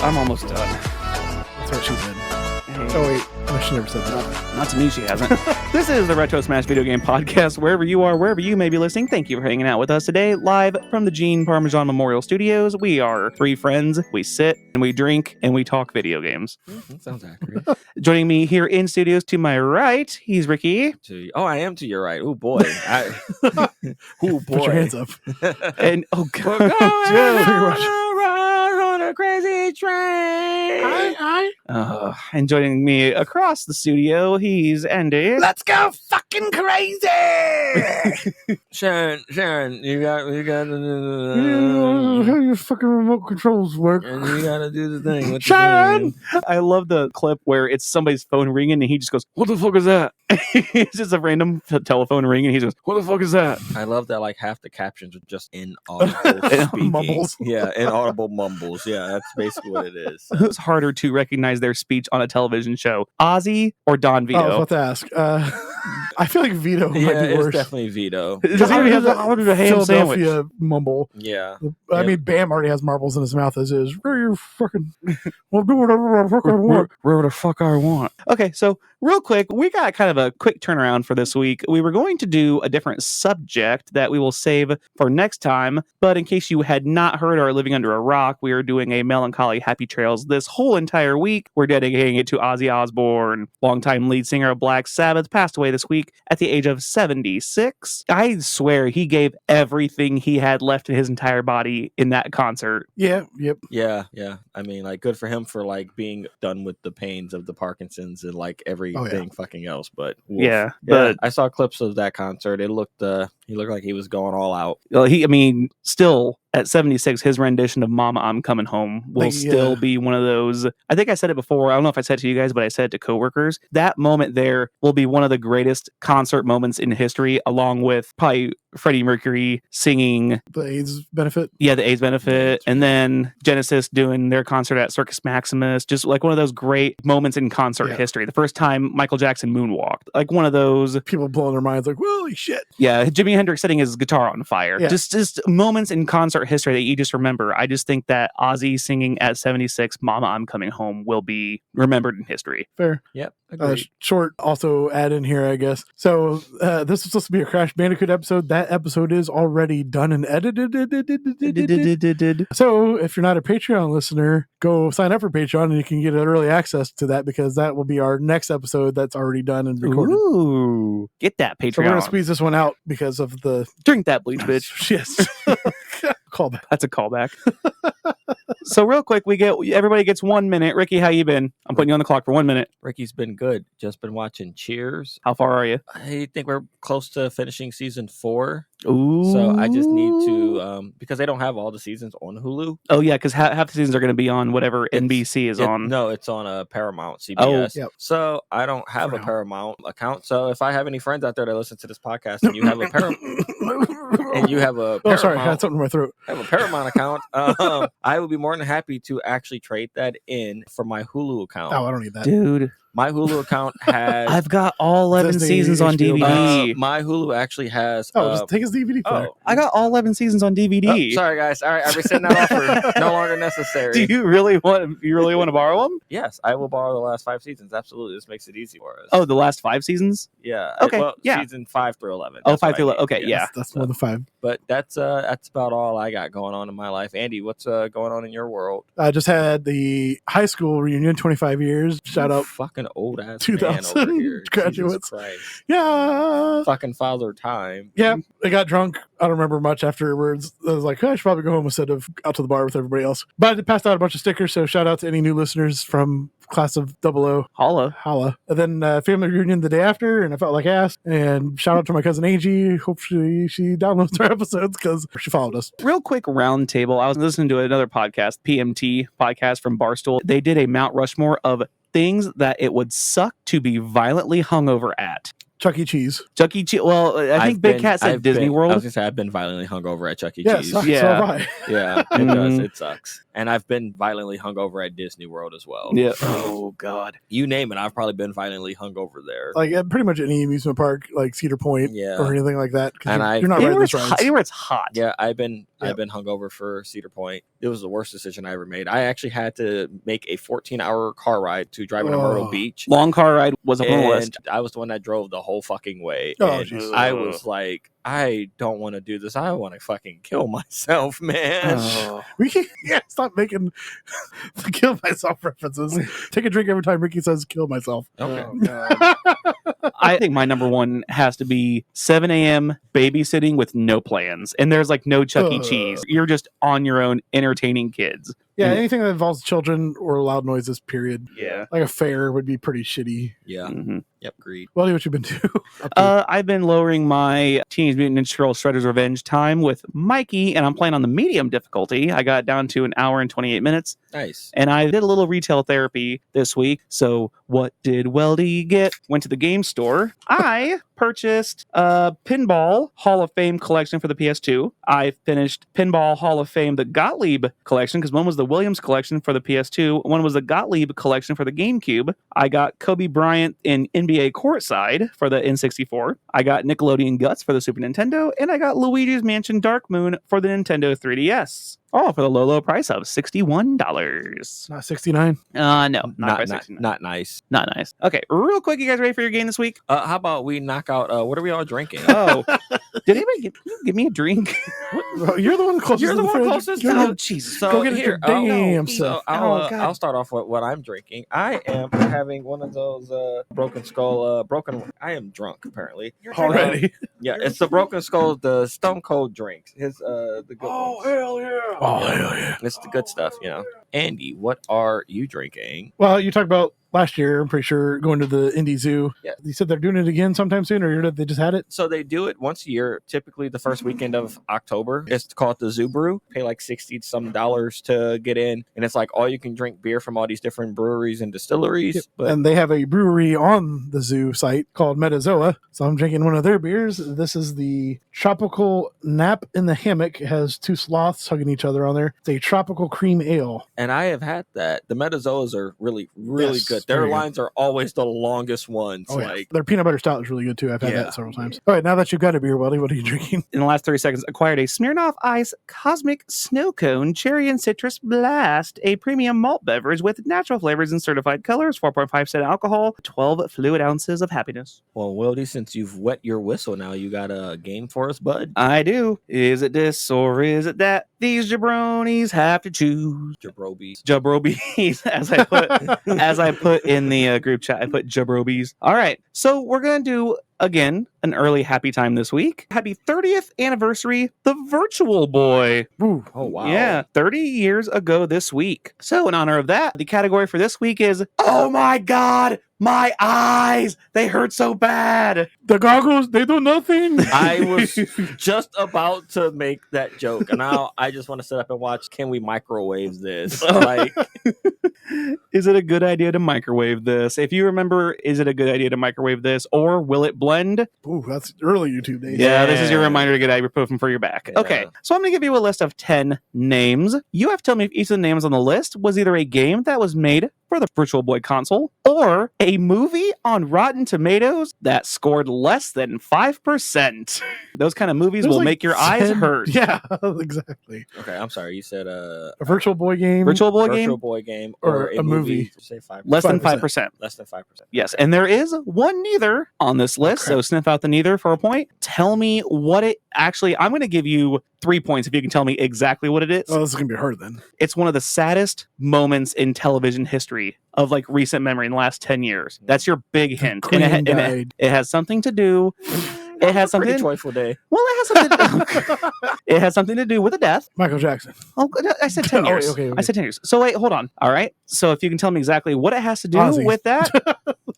I'm almost done. That's what she did. Oh, wait. No, she never said that. Not to me, she hasn't. This is the Retro Smash Video Game Podcast. Wherever you are, wherever you may be listening, thank you for hanging out with us today. Live from the Gene Parmesan Memorial Studios, we are three friends. We sit and we drink and we talk video games. That sounds accurate. Joining me here in studios to my right, he's Ricky. I am to your right. Oh, boy. Oh, boy. Put your hands up. And, oh, We're God. going on a crazy train. And joining me across the studio, he's Andy. Let's go fucking crazy! Sharon, you got How your fucking remote controls work. and you gotta do the thing. With Sharon! I love the clip where it's somebody's phone ringing and he just goes, "What the fuck is that?" It's just a random telephone ring and he goes, "What the fuck is that?" I love that like half the captions are just inaudible speaking. Mumbles. Yeah, inaudible mumbles. Yeah, that's basically what it is. Who's harder to recognize their speech on a television show, Ozzy or Don Oh, I was Vito? about to ask. I feel like Vito might Yeah, be it's worse. definitely Vito. Does he already have the ham sandwich? Philadelphia mumble. Yeah. I mean, Bam already has marbles in his mouth as is. Where you fucking... Well, do whatever the fuck I want. Where the fuck I want. Okay, so real quick, we got kind of a quick turnaround for this week. We were going to do a different subject that we will save for next time, but in case you had not heard or are living under a rock, we are doing a Melancholy Happy Trails this whole entire week. We're dedicating it to Ozzy Osbourne, longtime lead singer of Black Sabbath, passed away this week at the age of 76. I swear he gave everything he had left in his entire body in that concert. Yeah, yep. Yeah. I mean, like, good for him for like being done with the pains of the Parkinson's and like everything fucking else. But oof. Yeah, but I saw clips of that concert. It looked, he looked like he was going all out. well, still at 76, his rendition of Mama, I'm Coming Home will still be one of those. I think I said it before. I don't know if I said it to you guys, but I said it to coworkers. That moment there will be one of the greatest concert moments in history, along with probably Freddie Mercury singing The AIDS benefit. the AIDS benefit, and then Genesis doing their concert at Circus Maximus. Just like one of those great moments in concert history. The first time Michael Jackson moonwalked. Like one of those. People blowing their minds like, holy shit. Yeah, Jimi Hendrix setting his guitar on fire. Yeah. Just moments in concert history that you just remember. I just think that Ozzy singing at 76, Mama, I'm Coming Home will be remembered in history. Fair. Yep. Agreed. Short also add in here, I guess. So this was supposed to be a Crash Bandicoot episode. That episode is already done and edited. So if you're not a Patreon listener, go sign up for Patreon and you can get early access to that because that will be our next episode that's already done and recorded. Ooh, get that So we're Patreon. going to squeeze this one out because of the... Drink that bleach, bitch. Yes. Callback. That's a callback. So real quick, everybody gets 1 minute. Ricky, how you been? I'm putting you on the clock for 1 minute. Ricky's been good. Just been watching Cheers. How far are you? I think we're close to finishing season 4. Ooh. So I just need to, because they don't have all the seasons on Hulu. Oh, yeah, because half the seasons are going to be on whatever NBC is on. No, it's on Paramount, CBS. Oh, yep. So I don't have For a now. Paramount account. So if I have any friends out there that listen to this podcast and you have a Paramount, Oh, sorry. I had something in my throat. I have a Paramount account, I would be more than happy to actually trade that in for my Hulu account. Oh, I don't need that. Dude, My Hulu account has... I've got all 11 Disney, seasons on HBO. DVD. my Hulu actually has... Just take his DVD player. I got all 11 seasons on DVD. Sorry, guys. All right, I rescind that offer. No longer necessary. Do you really want to borrow them? Yes, I will borrow the last 5 seasons. Absolutely. This makes it easy for us. Oh, the last 5 seasons? Yeah. Okay, yeah. Season 5 through 11. Oh, That's 5 what through I 11. need. Okay, yeah. That's more than 5. But that's about all I got going on in my life. Andy, what's going on in your world? I just had the high school reunion, 25 years. Shout out. Fucking old ass 2000 man over here. graduates. Jesus Christ. Yeah. Fucking father time. Yeah. I got drunk. I don't remember much afterwards. I was like, I should probably go home instead of out to the bar with everybody else. But I passed out a bunch of stickers. So shout out to any new listeners from class of 00. Holla. And then family reunion the day after, and I felt like ass. And shout out to my cousin Angie. Hopefully she downloads our episodes because she followed us. Real quick round table. I was listening to another podcast, PMT podcast from Barstool. They did a Mount Rushmore of things that it would suck to be violently hungover at. Chuck E. Cheese. Chuck E. Cheese. Well, I think Big Cat said Disney World. I was gonna say I've been violently hungover at Chuck E. Yes, Cheese. so have I. Yeah, it does. It sucks. And I've been violently hungover at Disney World as well. Yeah. Oh God. You name it, I've probably been violently hungover there. Like at pretty much any amusement park, like Cedar Point, or anything like that. And you're not riding those rides. Anywhere it's hot. Yeah, I've been hungover for Cedar Point. It was the worst decision I ever made. I actually had to make a 14-hour car ride to drive to Myrtle Beach. Long car ride was up on the list. I was the one that drove the whole fucking way. Oh, and I was like, I don't want to do this. I want to fucking kill myself, man. We can't stop making the kill myself references. Take a drink every time Ricky says kill myself. Okay. I think my number one has to be 7 a.m. babysitting with no plans. And there's like no Chuck E. Cheese. You're just on your own entertaining kids. Yeah, anything that involves children or loud noises, period. Yeah. Like a fair would be pretty shitty. Yeah. Yep, agreed. Well, what you been to? I've been lowering my Teenage Mutant Ninja Turtles Shredder's Revenge time with Mikey, and I'm playing on the medium difficulty. I got down to an hour and 28 minutes. Nice. And I did a little retail therapy this week. So what did Weldy get? Went to the game store. I purchased a Pinball Hall of Fame collection for the PS2. I finished Pinball Hall of Fame, the Gottlieb collection, because one was the Williams collection for the PS2. One was the Gottlieb collection for the GameCube. I got Kobe Bryant in NBA Courtside for the N64. I got Nickelodeon Guts for the Super Nintendo. And I got Luigi's Mansion Dark Moon for the Nintendo 3DS. Oh, for the low price of $61. Not 69. No, not nice. Not nice. Okay, real quick, you guys ready for your game this week? How about we knock out? What are we all drinking? Oh, did anybody give me a drink? You're the one closest. You're the one closest. Oh, Jesus. So go get here, damn stuff. I'll start off with what I'm drinking. I am having one of those Broken Skull. I am drunk apparently already. Yeah, it's the Broken Skull, the Stone Cold drinks. His the good ones. Hell yeah! Oh hell yeah! It's the good stuff, you know. Andy, what are you drinking? Well, you talked about last year, I'm pretty sure, going to the Indy Zoo. Yeah. You said they're doing it again sometime soon, or they just had it? So they do it once a year, typically the first weekend of October. It's called the Zoo Brew. Pay like $60-some to get in. And it's like all you can drink beer from all these different breweries and distilleries. Yep. But and they have a brewery on the zoo site called Metazoa. So I'm drinking one of their beers. This is the Tropical Nap in the Hammock. It has two sloths hugging each other on there. It's a tropical cream ale. And I have had that. The Metazoas are really, really good. Their lines are always the longest ones. Oh, yeah. Their peanut butter stout is really good too. I've had that several times. All right, now that you've got a beer, Weldy, what are you drinking? In the last 30 seconds, acquired a Smirnoff Ice Cosmic Snow Cone Cherry and Citrus Blast, a premium malt beverage with natural flavors and certified colors, 4.5% alcohol, 12 fluid ounces of happiness. Well, Weldy, since you've wet your whistle now, you got a game for us, bud? I do. Is it this or is it that? These jabronis have to choose. Jabrobies, as I put in the group chat. I put jabrobies. All right, so we're gonna do again an early happy time this week. Happy 30th anniversary, the Virtual Boy. Ooh. Oh wow! Yeah, 30 years ago this week. So in honor of that, the category for this week is, oh my God, my eyes, they hurt so bad. The goggles, they do nothing. I was just about to make that joke, and now I just want to sit up and watch. Can we microwave this? Like, is it a good idea to microwave this? If you remember, is it a good idea to microwave this, or will it blend? Ooh, that's early YouTube days. Yeah, this is your reminder to get ibuprofen for your back. Yeah. Okay, so I'm going to give you a list of 10 names. You have to tell me if each of the names on the list was either a game that was made for the Virtual Boy console, or a movie on Rotten Tomatoes that scored less than 5%. Those kind of movies will make your eyes hurt. Yeah, exactly. okay, I'm sorry. You said a Virtual Boy game, Virtual Boy game, or a movie. Say 5%. Less than 5%. Less than 5%. Yes, and there is one neither on this list, so sniff out the neither for a point. Tell me what it actually. I'm going to give you 3 points if you can tell me exactly what it is. Oh, this is going to be hard then. It's one of the saddest moments in television history of like recent memory in the last 10 years. That's your big hint. And it has something to do. It has something. Pretty joyful day. Well, it has something. It has something to do with a death. Michael Jackson. Oh, I said 10 years. Okay. I said 10 years. So wait, hold on. All right. So if you can tell me exactly what it has to do Ozzy. with that,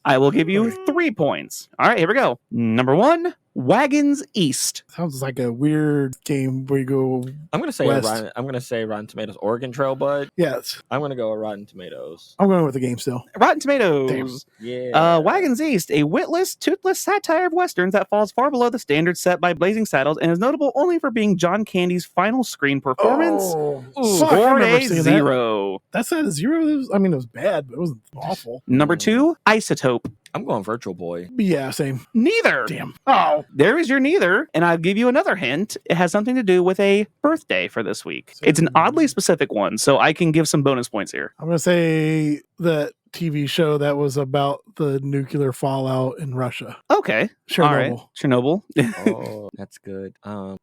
I will give you 3 points. All right, here we go. Number 1, Wagons East. Sounds like a weird game where you go. I'm gonna say West. Rotten Tomatoes. Oregon Trail, bud. Yes. I'm gonna go with Rotten Tomatoes. I'm going with the game still. Rotten Tomatoes. Yeah. Wagons East, a witless, toothless satire of westerns that falls far below the standards set by Blazing Saddles and is notable only for being John Candy's final screen performance. Fuck, I Scored remember a seeing that. 0. That's not a 0. It was bad, but it wasn't awful. Number 2, Isotope. I'm going Virtual Boy. Yeah, same. Neither. Damn. Oh. There is your neither, and I'll give you another hint. It has something to do with a birthday for this week. It's an oddly specific one, so I can give some bonus points here. I'm going to say that TV show that was about the nuclear fallout in Russia. Okay. Chernobyl. All right. Chernobyl. Oh, that's good.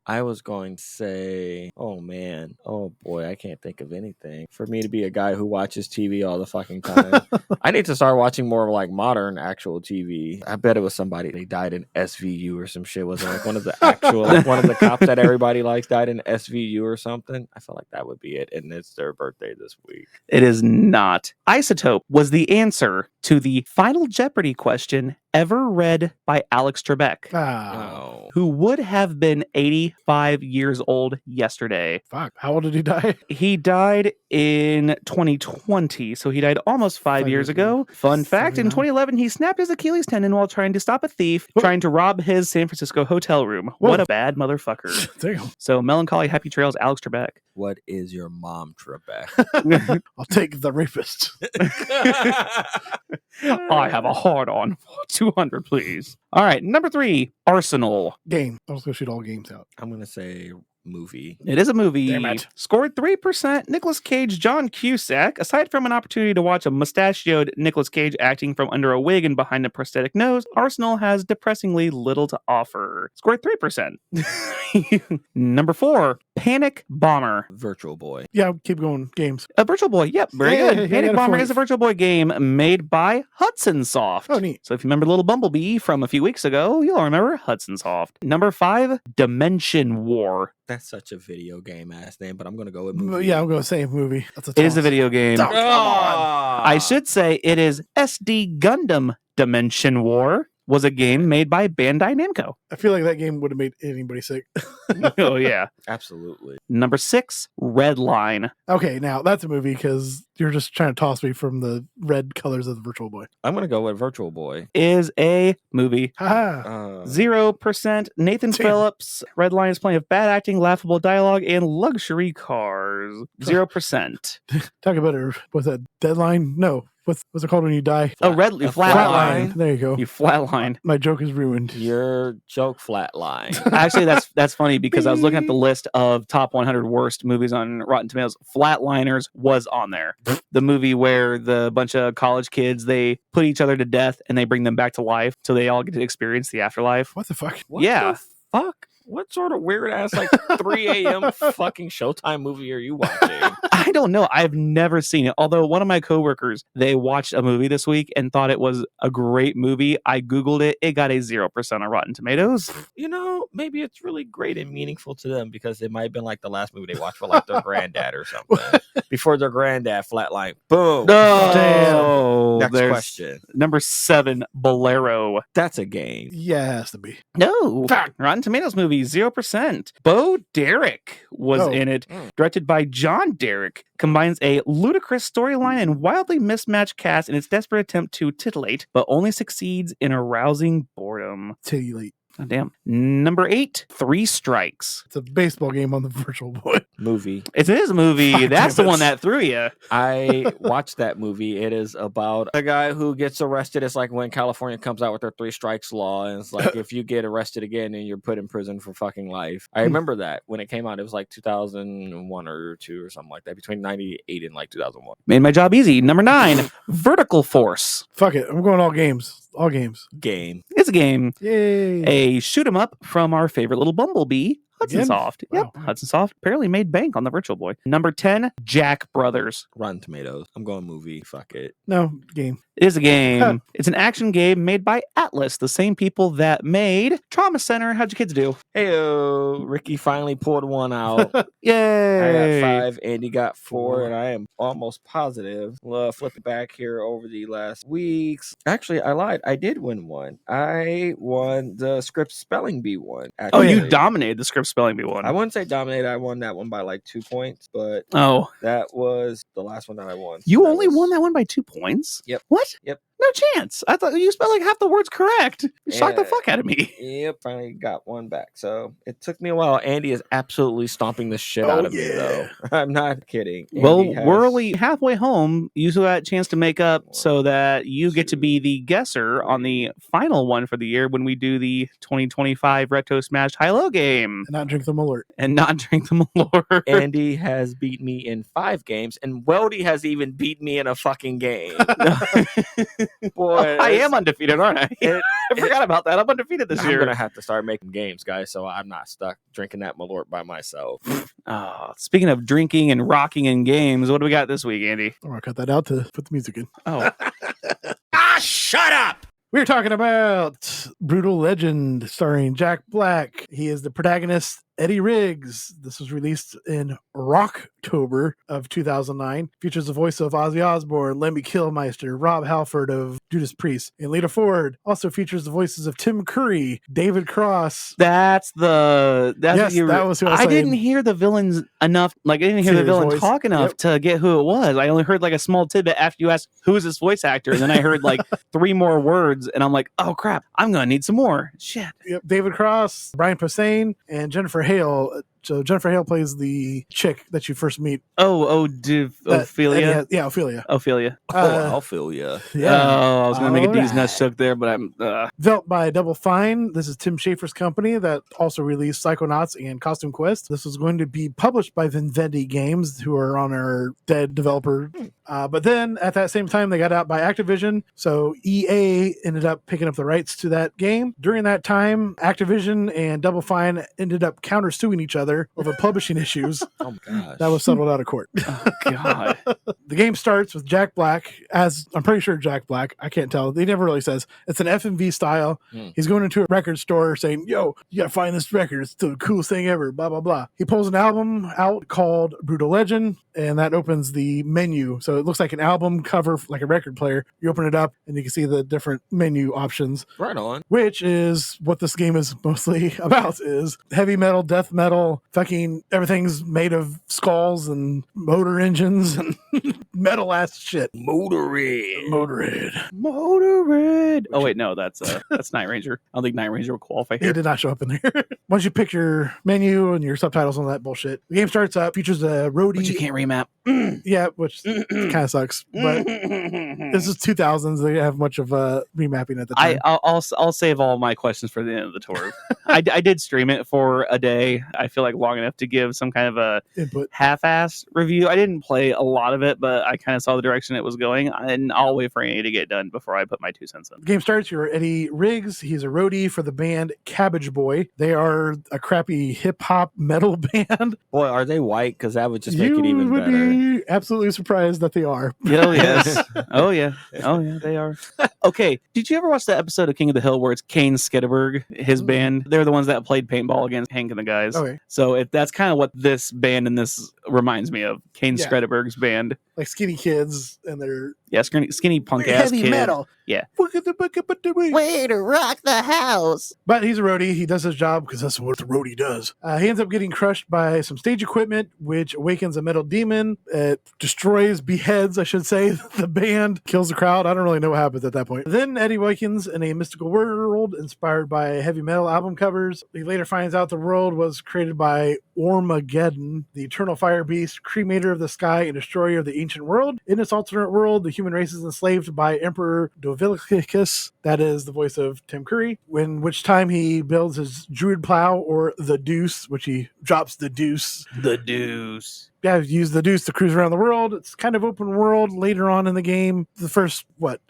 I was going to say, oh man, oh boy, I can't think of anything. For me to be a guy who watches TV all the fucking time, I need to start watching more like modern actual TV. I bet it was somebody, they died in SVU or some shit. Was it like one of the actual, like one of the cops that everybody likes died in SVU or something? I feel like that would be it, and it's their birthday this week. It is not. Isotope was the answer to the Final Jeopardy question ever read by Alex Trebek, Oh. who would have been 85 years old yesterday. Fuck. How old did he die? He died in 2020, so he died almost 5 years ago. Fun fact, in 2011, he snapped his Achilles tendon while trying to stop a thief trying to rob his San Francisco hotel room. Whoa. What a bad motherfucker. Damn. So, melancholy, happy trails, Alex Trebek. What is your mom, Trebek? I'll take the rapist. I have a hard on. 200, please. All right, number 3, Arsenal. Game. I was going to shoot all games out. I'm gonna say movie. It is a movie. Damn it. Scored 3%. Nicolas Cage, John Cusack. Aside from an opportunity to watch a mustachioed Nicolas Cage acting from under a wig and behind a prosthetic nose, Arsenal has depressingly little to offer. Scored 3%. Number 4, Panic Bomber. Virtual Boy. Yeah, keep going. Games. A Virtual Boy. Yep, very Yeah, good. I Panic got a Bomber point. is a Virtual Boy game made by Hudson Soft. Oh, neat. So if you remember Little Bumblebee from a few weeks ago, you'll remember Hudson Soft. Number 5, Dimension War. That's such a video game ass name, but I'm gonna go with movie. Yeah, I'm going to say movie. That's It is a video game. Oh, come on. I should say it is SD Gundam Dimension War. Was a game made by Bandai Namco. I feel like that game would have made anybody sick. Oh, yeah. Absolutely. Number 6, Red Line. Okay, now that's a movie because you're just trying to toss me from the red colors of the Virtual Boy. I'm gonna go with Virtual Boy. Is a movie. Haha. 0%. Nathan Damn. Phillips. Red Line is plenty of bad acting, laughable dialogue, and luxury cars. 0%. Talk about it. What's that? Deadline? No. What's it called when you die? Oh, red A flatline. There you go. You flatline. My joke is ruined. Your joke flatline. Actually, that's funny because I was looking at the list of top 100 worst movies on Rotten Tomatoes. Flatliners was on there. The movie where the bunch of college kids, they put each other to death and they bring them back to life so they all get to experience the afterlife. What the fuck? What Yeah. the fuck? What sort of weird ass like 3 a.m. fucking Showtime movie are you watching? I don't know. I've never seen it. Although one of my coworkers, they watched a movie this week and thought it was a great movie. I Googled it. It got a 0% on Rotten Tomatoes. You know, maybe it's really great and meaningful to them because it might have been like the last movie they watched for like their granddad or something. Before their granddad flatline. Boom. No. Next There's question. number 7, Bolero. That's a game. Yeah, it has to be. No. Fuck. Rotten Tomatoes movie, 0%. Bo Derek was Oh. in it. Mm. Directed by John Derek. Combines a ludicrous storyline and wildly mismatched cast in its desperate attempt to titillate, but only succeeds in arousing boredom. Titty late. Oh, damn. Number 8, 3 Strikes. It's a baseball game on the Virtual Boy. Movie. It is a movie. Fuck, That's the damn it. one that threw you. I watched that movie. It is about a guy who gets arrested. It's like when California comes out with their 3 strikes law, and it's like if you get arrested again, then you're put in prison for fucking life. I remember that when it came out. It was like 2001 or 2 or something like that, between 98 and like 2001. Made my job easy. Number 9, Vertical Force. Fuck it. I'm going all games. All games. Game. It's a game. Yay. A shoot 'em up from our favorite little Bumblebee, Hudson Again? Soft. Yep. Wow. Hudson Soft apparently made bank on the Virtual Boy. Number 10, Jack Brothers. Rotten Tomatoes. I'm going movie. Fuck it. No, game. It is a game. It's an action game made by Atlas, the same people that made Trauma Center. How'd your kids do? Heyo, Ricky finally pulled one out. Yay! I got 5, Andy got 4, and I am almost positive. Flipping back here over the last weeks. Actually, I lied. I did win one. I won the Script Spelling Bee one. Oh, Actually. you dominated the Script Spelling Bee one. I wouldn't say dominated. I won that one by like 2 points, but that was the last one that I won. You only won that one by 2 points? Yep. What? Yep. No chance. I thought you spelled like half the words correct. You shocked the fuck out of me. Yep, finally got one back. So it took me a while. Andy is absolutely stomping the shit out of me, though. I'm not kidding. We're only halfway home. You still got a chance to make up so that you get to be the guesser on the final one for the year when we do the 2025 Retro Smashed High-Low game. And not drink the Malort. Malort. Andy has beat me in 5 games, and Weldy has even beat me in a fucking game. Boy, I am undefeated, aren't I? I forgot about that. I'm undefeated this year. I'm gonna have to start making games, guys, so I'm not stuck drinking that Malort by myself. Speaking of drinking and rocking in games, what do we got this week, Andy? I'm gonna cut that out to put the music in. Oh, shut up! We're talking about Brutal Legend starring Jack Black. He is the protagonist, Eddie Riggs. This was released in Rocktober of 2009. Features the voice of Ozzy Osbourne, Lemmy Kilmister, Rob Halford of Judas Priest, and Lita Ford. Also features the voices of Tim Curry, David Cross. that was who I was saying. I didn't hear the villains enough. Like I didn't hear the villain talk enough to get who it was. I only heard like a small tidbit after you asked who is this voice actor, and then I heard like 3 more words, and I'm like, oh crap, I'm gonna need some more. Shit. Yep, David Cross, Brian Posehn, and Jennifer Hale. So Jennifer Hale plays the chick that you first meet. Ophelia? Ophelia. Ophelia. Ophelia. Yeah. I was going to make a D's nuts shook there, but I'm... Developed by Double Fine. This is Tim Schafer's company that also released Psychonauts and Costume Quest. This was going to be published by Vivendi Games, who are on our dead developer. But then, at that same time, they got out by Activision. So EA ended up picking up the rights to that game. During that time, Activision and Double Fine ended up countersuing each other over publishing issues. Oh my gosh. That was settled out of court. Oh, God. The game starts with Jack Black, as I'm pretty sure Jack Black, I can't tell. They never really says. It's an FMV style. He's going into a record store saying, yo, you gotta find this record. It's the coolest thing ever, blah, blah, blah. He pulls an album out called Brutal Legend, and that opens the menu. So it looks like an album cover, like a record player. You open it up, and you can see the different menu options. Right on. Which is what this game is mostly about, is heavy metal, death metal, fucking everything's made of skulls and motor engines and metal ass shit. Motorhead. Oh wait, no, that's Night Ranger. I don't think Night Ranger will qualify here. It did not show up in there. Once you pick your menu and your subtitles and all that bullshit, the game starts up, features a roadie. But you can't remap. Yeah, which kind of sucks. But this is 2000s. They didn't have much of remapping at the time. I'll save all my questions for the end of the tour. I did stream it for a day. I feel like long enough to give some kind of a Input. half-ass review. I didn't play a lot of it, but I kind of saw the direction it was going, and I'll wait for Andy to get done before I put my 2 cents in. The game starts. You're Eddie Riggs. He's a roadie for the band Cabbage Boy. They are a crappy hip-hop metal band. Boy, are they white? Because that would just make it even better. Be absolutely surprised that they are. Oh, yes. Oh, yeah, they are. Okay, did you ever watch that episode of King of the Hill where it's Kane Skitterberg, his band? They're the ones that played paintball against Hank and the guys. Okay. So that's kind of what this band and this reminds me of. Kane Skretterberg's band. Like skinny kids, and they're skinny punk ass heavy kid. metal. Yeah. Way to rock the house. But he's a roadie. He does his job because that's what the roadie does. He ends up getting crushed by some stage equipment, which awakens a metal demon. It destroys, beheads, I should say, the band, kills the crowd. I don't really know what happens at that point. Then Eddie awakens in a mystical world inspired by heavy metal album covers. He later finds out the world was created by Ormageddon, the eternal fire beast, cremator of the sky and destroyer of the ancient world. In this alternate world, the human race is enslaved by Emperor Dovilicus, that is the voice of Tim Curry, in which time he builds his druid plow, or the deuce, which he drops the deuce. The deuce. Yeah, you use the Deuce to cruise around the world. It's kind of open world later on in the game. The first,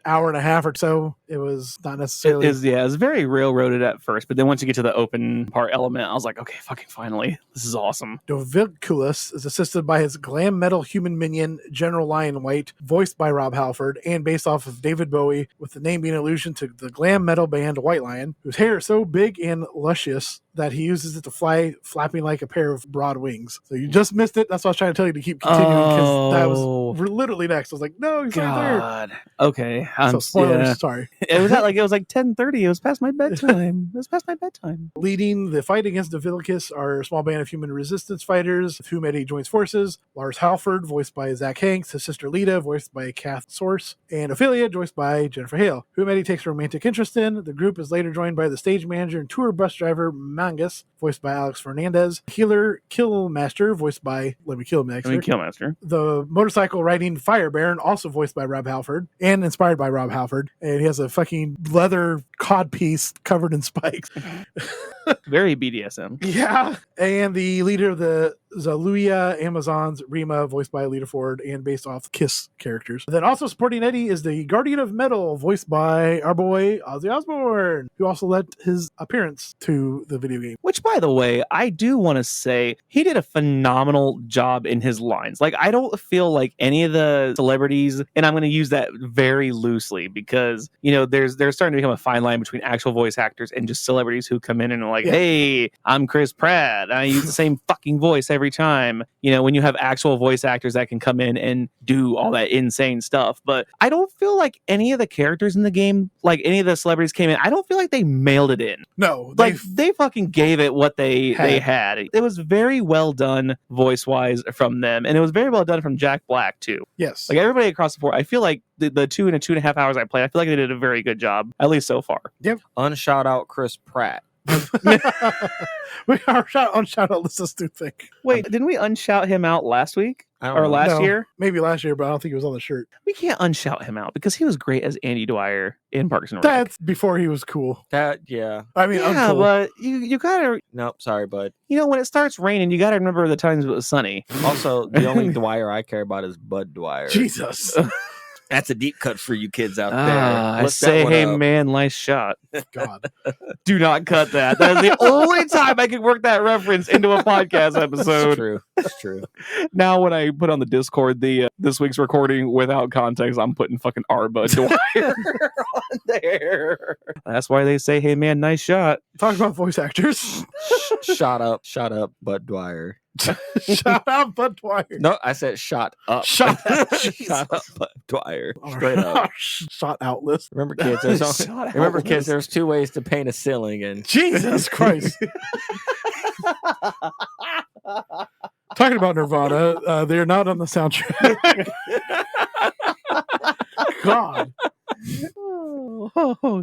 hour and a half or so, it was not necessarily... It was very railroaded at first, but then once you get to the open part element, I was like, okay, fucking finally. This is awesome. Doviculus is assisted by his glam metal human minion, General Lionwhite, voiced by Rob Halford, and based off of David Bowie, with the name being an allusion to the glam metal band White Lion, whose hair is so big and luscious that he uses it to fly, flapping like a pair of broad wings. So you just missed it. That's what I was trying to tell you to keep continuing, because that was literally next. I was like, no, he's right there. Okay. So spoilers, sorry. It was like 10:30. It was past my bedtime. Leading the fight against Dovilicus are a small band of human resistance fighters, with whom Eddie joins forces. Lars Halford, voiced by Zach Hanks, his sister Lita, voiced by Kath Source, and Ophelia, voiced by Jennifer Hale, whom Eddie takes a romantic interest in. The group is later joined by the stage manager and tour bus driver Mangus, voiced by Alex Fernandez, healer Killmaster, voiced by Lemmy Killmaster, the motorcycle riding Fire Baron, also voiced by Rob Halford and inspired by Rob Halford, and he has a fucking leather codpiece covered in spikes. Very BDSM. Yeah. And the leader of the Zaluia Amazons, Rima, voiced by Lita Ford and based off Kiss characters. Then also supporting Eddie is the Guardian of Metal, voiced by our boy Ozzy Osbourne, who also led his appearance to the video game. Which, by the way, I do want to say he did a phenomenal job in his lines. Like, I don't feel like any of the celebrities, and I'm going to use that very loosely because, there's starting to become a fine line between actual voice actors and just celebrities who come in and are like, hey, I'm Chris Pratt. I use the same fucking voice every time. When you have actual voice actors that can come in and do all that insane stuff. But I don't feel like any of the characters in the game, like any of the celebrities came in, I don't feel like they mailed it in. No. They fucking gave it what they had. It was very well done voice-wise from them. And it was very well done from Jack Black, too. Yes. Like, everybody across the board, I feel like the 2.5 hours I played, I feel like they did a very good job, at least so far. Yep. Unshout out Chris Pratt. We are unshout out. Let's just do think. Wait, didn't we unshout him out last week? Or last year? Maybe last year, but I don't think he was on the shirt. We can't unshout him out because he was great as Andy Dwyer in Parks and Rec. That's before he was cool. I mean, uncool. But you gotta... Nope, sorry, bud. When it starts raining, you gotta remember the times it was sunny. Also, the only Dwyer I care about is Bud Dwyer. Jesus. That's a deep cut for you kids out there. I say, hey, man, nice shot. God. Do not cut that. That is the only time I can work that reference into a podcast episode. It's true. Now, when I put on the Discord this week's recording without context, I'm putting fucking Arba Dwyer on there. That's why they say, hey, man, nice shot. Talk about voice actors. Shut up, Bud Dwyer. Shut up, Bud Dwyer. No, I said shut up. Shut up, Bud Dwyer. Straight up. Shot out list. Remember, kids, there's two ways to paint a ceiling, and Jesus Christ. Talking about Nirvana, they're not on the soundtrack. God.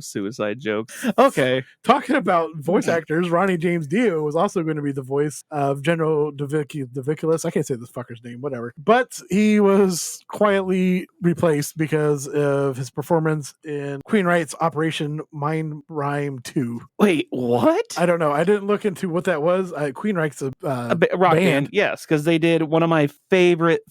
Suicide joke. Okay. Talking about voice actors, Ronnie James Dio was also going to be the voice of General Doviculus. I can't say this fucker's name, whatever. But he was quietly replaced because of his performance in Queen Wright's Operation Mind Rhyme 2. Wait, what? I don't know. I didn't look into what that was. Queen Wright's a rock band. Yes, because they did one of my favorite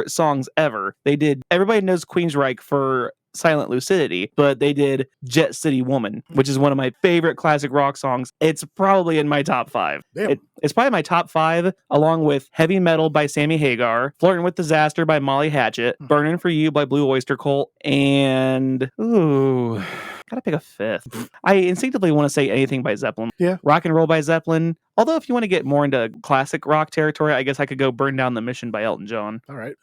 songs ever. They did, everybody knows Queensryche for Silent Lucidity, but they did Jet City Woman, which is one of my favorite classic rock songs. It's probably in my top 5. It's probably my top 5, along with Heavy Metal by Sammy Hagar, Flirting with Disaster by Molly Hatchet, Burning for You by Blue Oyster Cult, and gotta pick a 5th. I instinctively want to say anything by Zeppelin. Yeah. Rock and Roll by Zeppelin. Although if you want to get more into classic rock territory, I guess I could go Burn Down the Mission by Elton John. All right.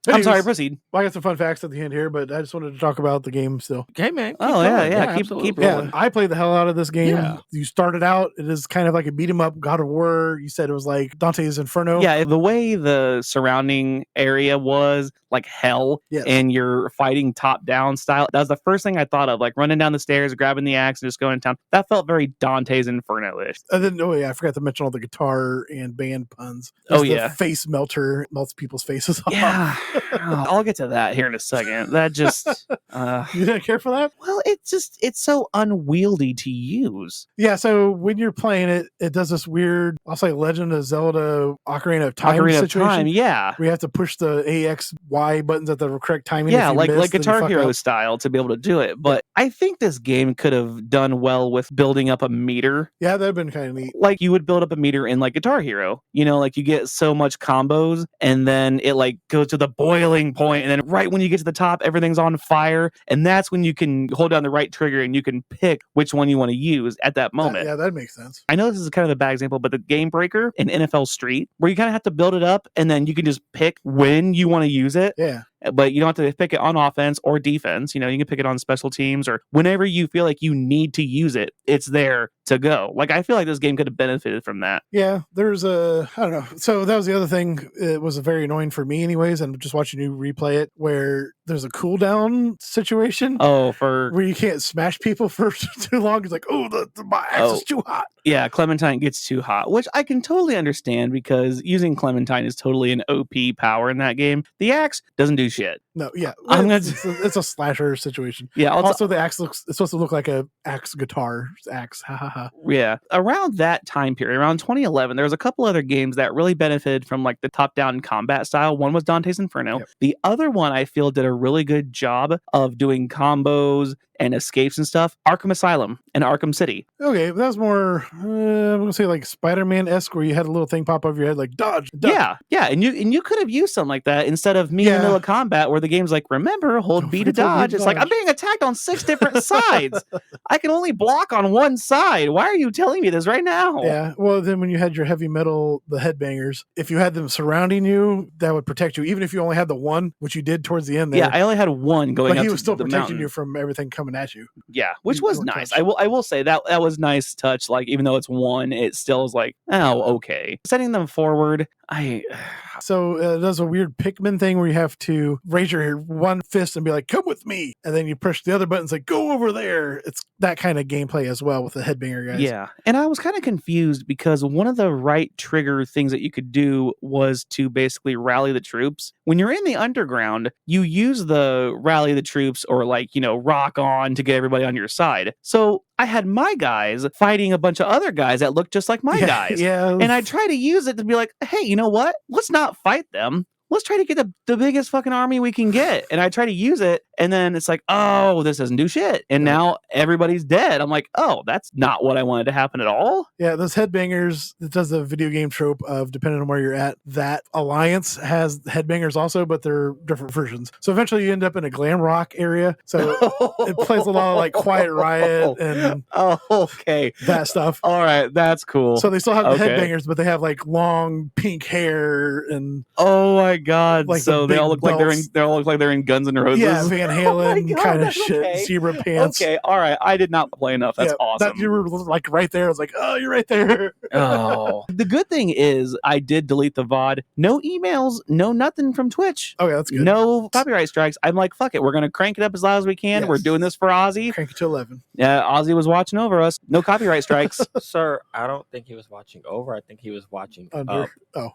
I'm sorry, proceed. Well, I got some fun facts at the end here, but I just wanted to talk about the game still. Okay, man. Keep rolling. Yeah, I played the hell out of this game. Yeah. You started out, it is kind of like a beat 'em up God of War. You said it was like Dante's Inferno. Yeah, the way the surrounding area was like hell, and you're fighting top down style. That was the first thing I thought of, like running down the stairs, grabbing the axe, and just going to town. That felt very Dante's Inferno-ish. And then, I forgot to mention all the guitar and band puns. The face melter melts people's faces off. Yeah. I'll get to that here in a second. That just You didn't care for that? well, it's so unwieldy to use. Yeah, so when you're playing it, it does this weird, I'll say Legend of Zelda Ocarina of Time Ocarina of situation. Time, yeah. Where you have to push the AX, Y buttons at the correct timing. Yeah, If you like miss, then you Guitar fuck Hero up. style to be able to do it. But I think this game could have done well with building up a meter. Yeah, that'd been kind of neat. Like you would build up a meter in like Guitar Hero. You know, like you get so much combos and then it like goes to the boiling point, and then right when you get to the top, everything's on fire. And that's when you can hold down the right trigger and you can pick which one you want to use at that moment. Yeah, that makes sense. I know this is kind of a bad example, but the Game Breaker in NFL Street, where you kind of have to build it up and then you can just pick when you want to use it. Yeah. But you don't have to pick it on offense or defense. You know, you can pick it on special teams or whenever you feel like you need to use it, it's there to go. Like, I feel like this game could have benefited from that. Yeah, there's I don't know. So that was the other thing. It was very annoying for me anyways, and just watching you replay it where there's a cooldown situation. Oh, for... where you can't smash people for too long. It's like, my axe is too hot. Yeah, Clementine gets too hot, which I can totally understand because using Clementine is totally an OP power in that game. The axe doesn't do shit. No, yeah. It's a slasher situation. Yeah. Also, the axe it's supposed to look like a axe guitar axe. Ha ha ha. Yeah. Around that time period, around 2011, there was a couple other games that really benefited from like the top-down combat style. One was Dante's Inferno. Yep. The other one I feel did a really good job of doing combos and escapes and stuff. Arkham Asylum and Arkham City. Okay, that was more, I'm gonna say like Spider-Man-esque, where you had a little thing pop over your head, like dodge. Yeah, and you could have used something like that instead of me in the middle of combat, where the game's like, remember, hold B to dodge. It's like I'm being attacked on 6 different sides. I can only block on one side. Why are you telling me this right now? Yeah. Well, then when you had your heavy metal, the headbangers, if you had them surrounding you, that would protect you, even if you only had the one, which you did towards the end there. Yeah, I only had one going. But up he was still the protecting mountain. you from everything coming at you. Yeah, which was nice. I will say that was nice touch. Like, even though it's one, it still is like, oh, okay. Setting them forward, So there's a weird Pikmin thing where you have to raise your one fist and be like, come with me. And then you push the other buttons like, go over there. It's that kind of gameplay as well with the headbanger guys. Yeah. And I was kind of confused because one of the right trigger things that you could do was to basically rally the troops. When you're in the underground, you use the rally the troops or like, rock on to get everybody on your side. So I had my guys fighting a bunch of other guys that looked just like my guys. Yeah. And I try to use it to be like, hey, you know what? Let's not fight them. Let's try to get the biggest fucking army we can get. And I try to use it. And then it's like, oh, this doesn't do shit. And now everybody's dead. I'm like, oh, that's not what I wanted to happen at all. Yeah, those headbangers, it does the video game trope of depending on where you're at, that Alliance has headbangers also, but they're different versions. So eventually you end up in a glam rock area. So it plays a lot of like Quiet Riot and okay, that stuff. All right, that's cool. So they still have the headbangers, but they have like long pink hair and oh my god! Like so they all look like they're in Guns N' Roses. Yeah, Van Halen kind of shit. Okay. Zebra pants. Okay, all right. I did not play enough. That's awesome. You were like right there. I was like, oh, you're right there. Oh, the good thing is I did delete the VOD. No emails, no nothing from Twitch. Okay, that's good. No copyright strikes. I'm like, fuck it. We're gonna crank it up as loud as we can. Yes. We're doing this for Ozzy. Crank it to 11. Yeah, Ozzy was watching over us. No copyright strikes. Sir, I don't think he was watching over. I think he was watching under. Up.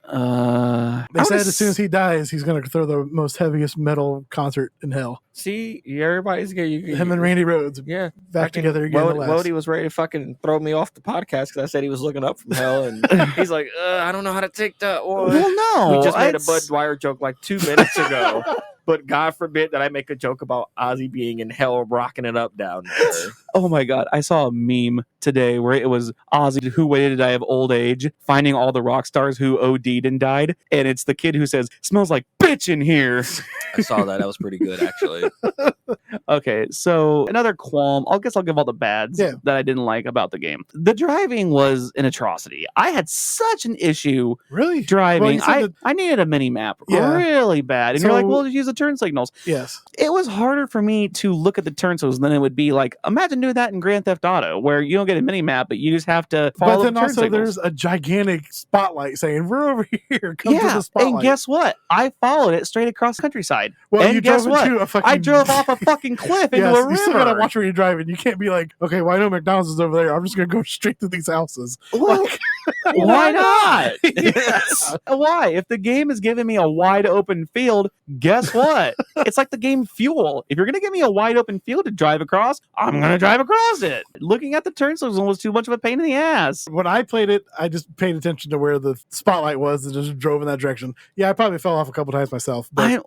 Oh. They said as soon as he dies, he's going to throw the most heaviest metal concert in hell. See, everybody's him and Randy Rhoads, back together again. Wody was ready to fucking throw me off the podcast because I said he was looking up from hell, and he's like, I don't know how to take that one. Well, no, we just made a Bud Dwyer joke like 2 minutes ago. But God forbid that I make a joke about Ozzy being in hell rocking it up down there. Oh my God. I saw a meme today where it was Ozzy who waited to die of old age, finding all the rock stars who OD'd and died. And it's the kid who says, smells like bitch in here. I saw that. That was pretty good, actually. Okay, so another qualm. I guess I'll give all the bads that I didn't like about the game. The driving was an atrocity. I had such an issue driving. Well, I needed a mini map really bad. And you're like, well, just use the turn signals. Yes. It was harder for me to look at the turn signals than it would be like, imagine doing that in Grand Theft Auto, where you don't get a mini map, but you just have to follow the turn signals. But then also there's a gigantic spotlight saying, we're over here. Come to the spotlight. And guess what? I followed it straight across the countryside. Well, and you guess drove what? into a fucking... I drove off a fucking cliff into a river. You still gotta watch where you're driving. You can't be like, okay, well, I know McDonald's is over there. I'm just gonna go straight to these houses. Well, Why not? Yes. Why? If the game is giving me a wide open field, guess what? It's like the game Fuel. If you're going to give me a wide open field to drive across, I'm going to drive across it. Looking at the turn signals was too much of a pain in the ass. When I played it, I just paid attention to where the spotlight was and just drove in that direction. Yeah, I probably fell off a couple times myself. But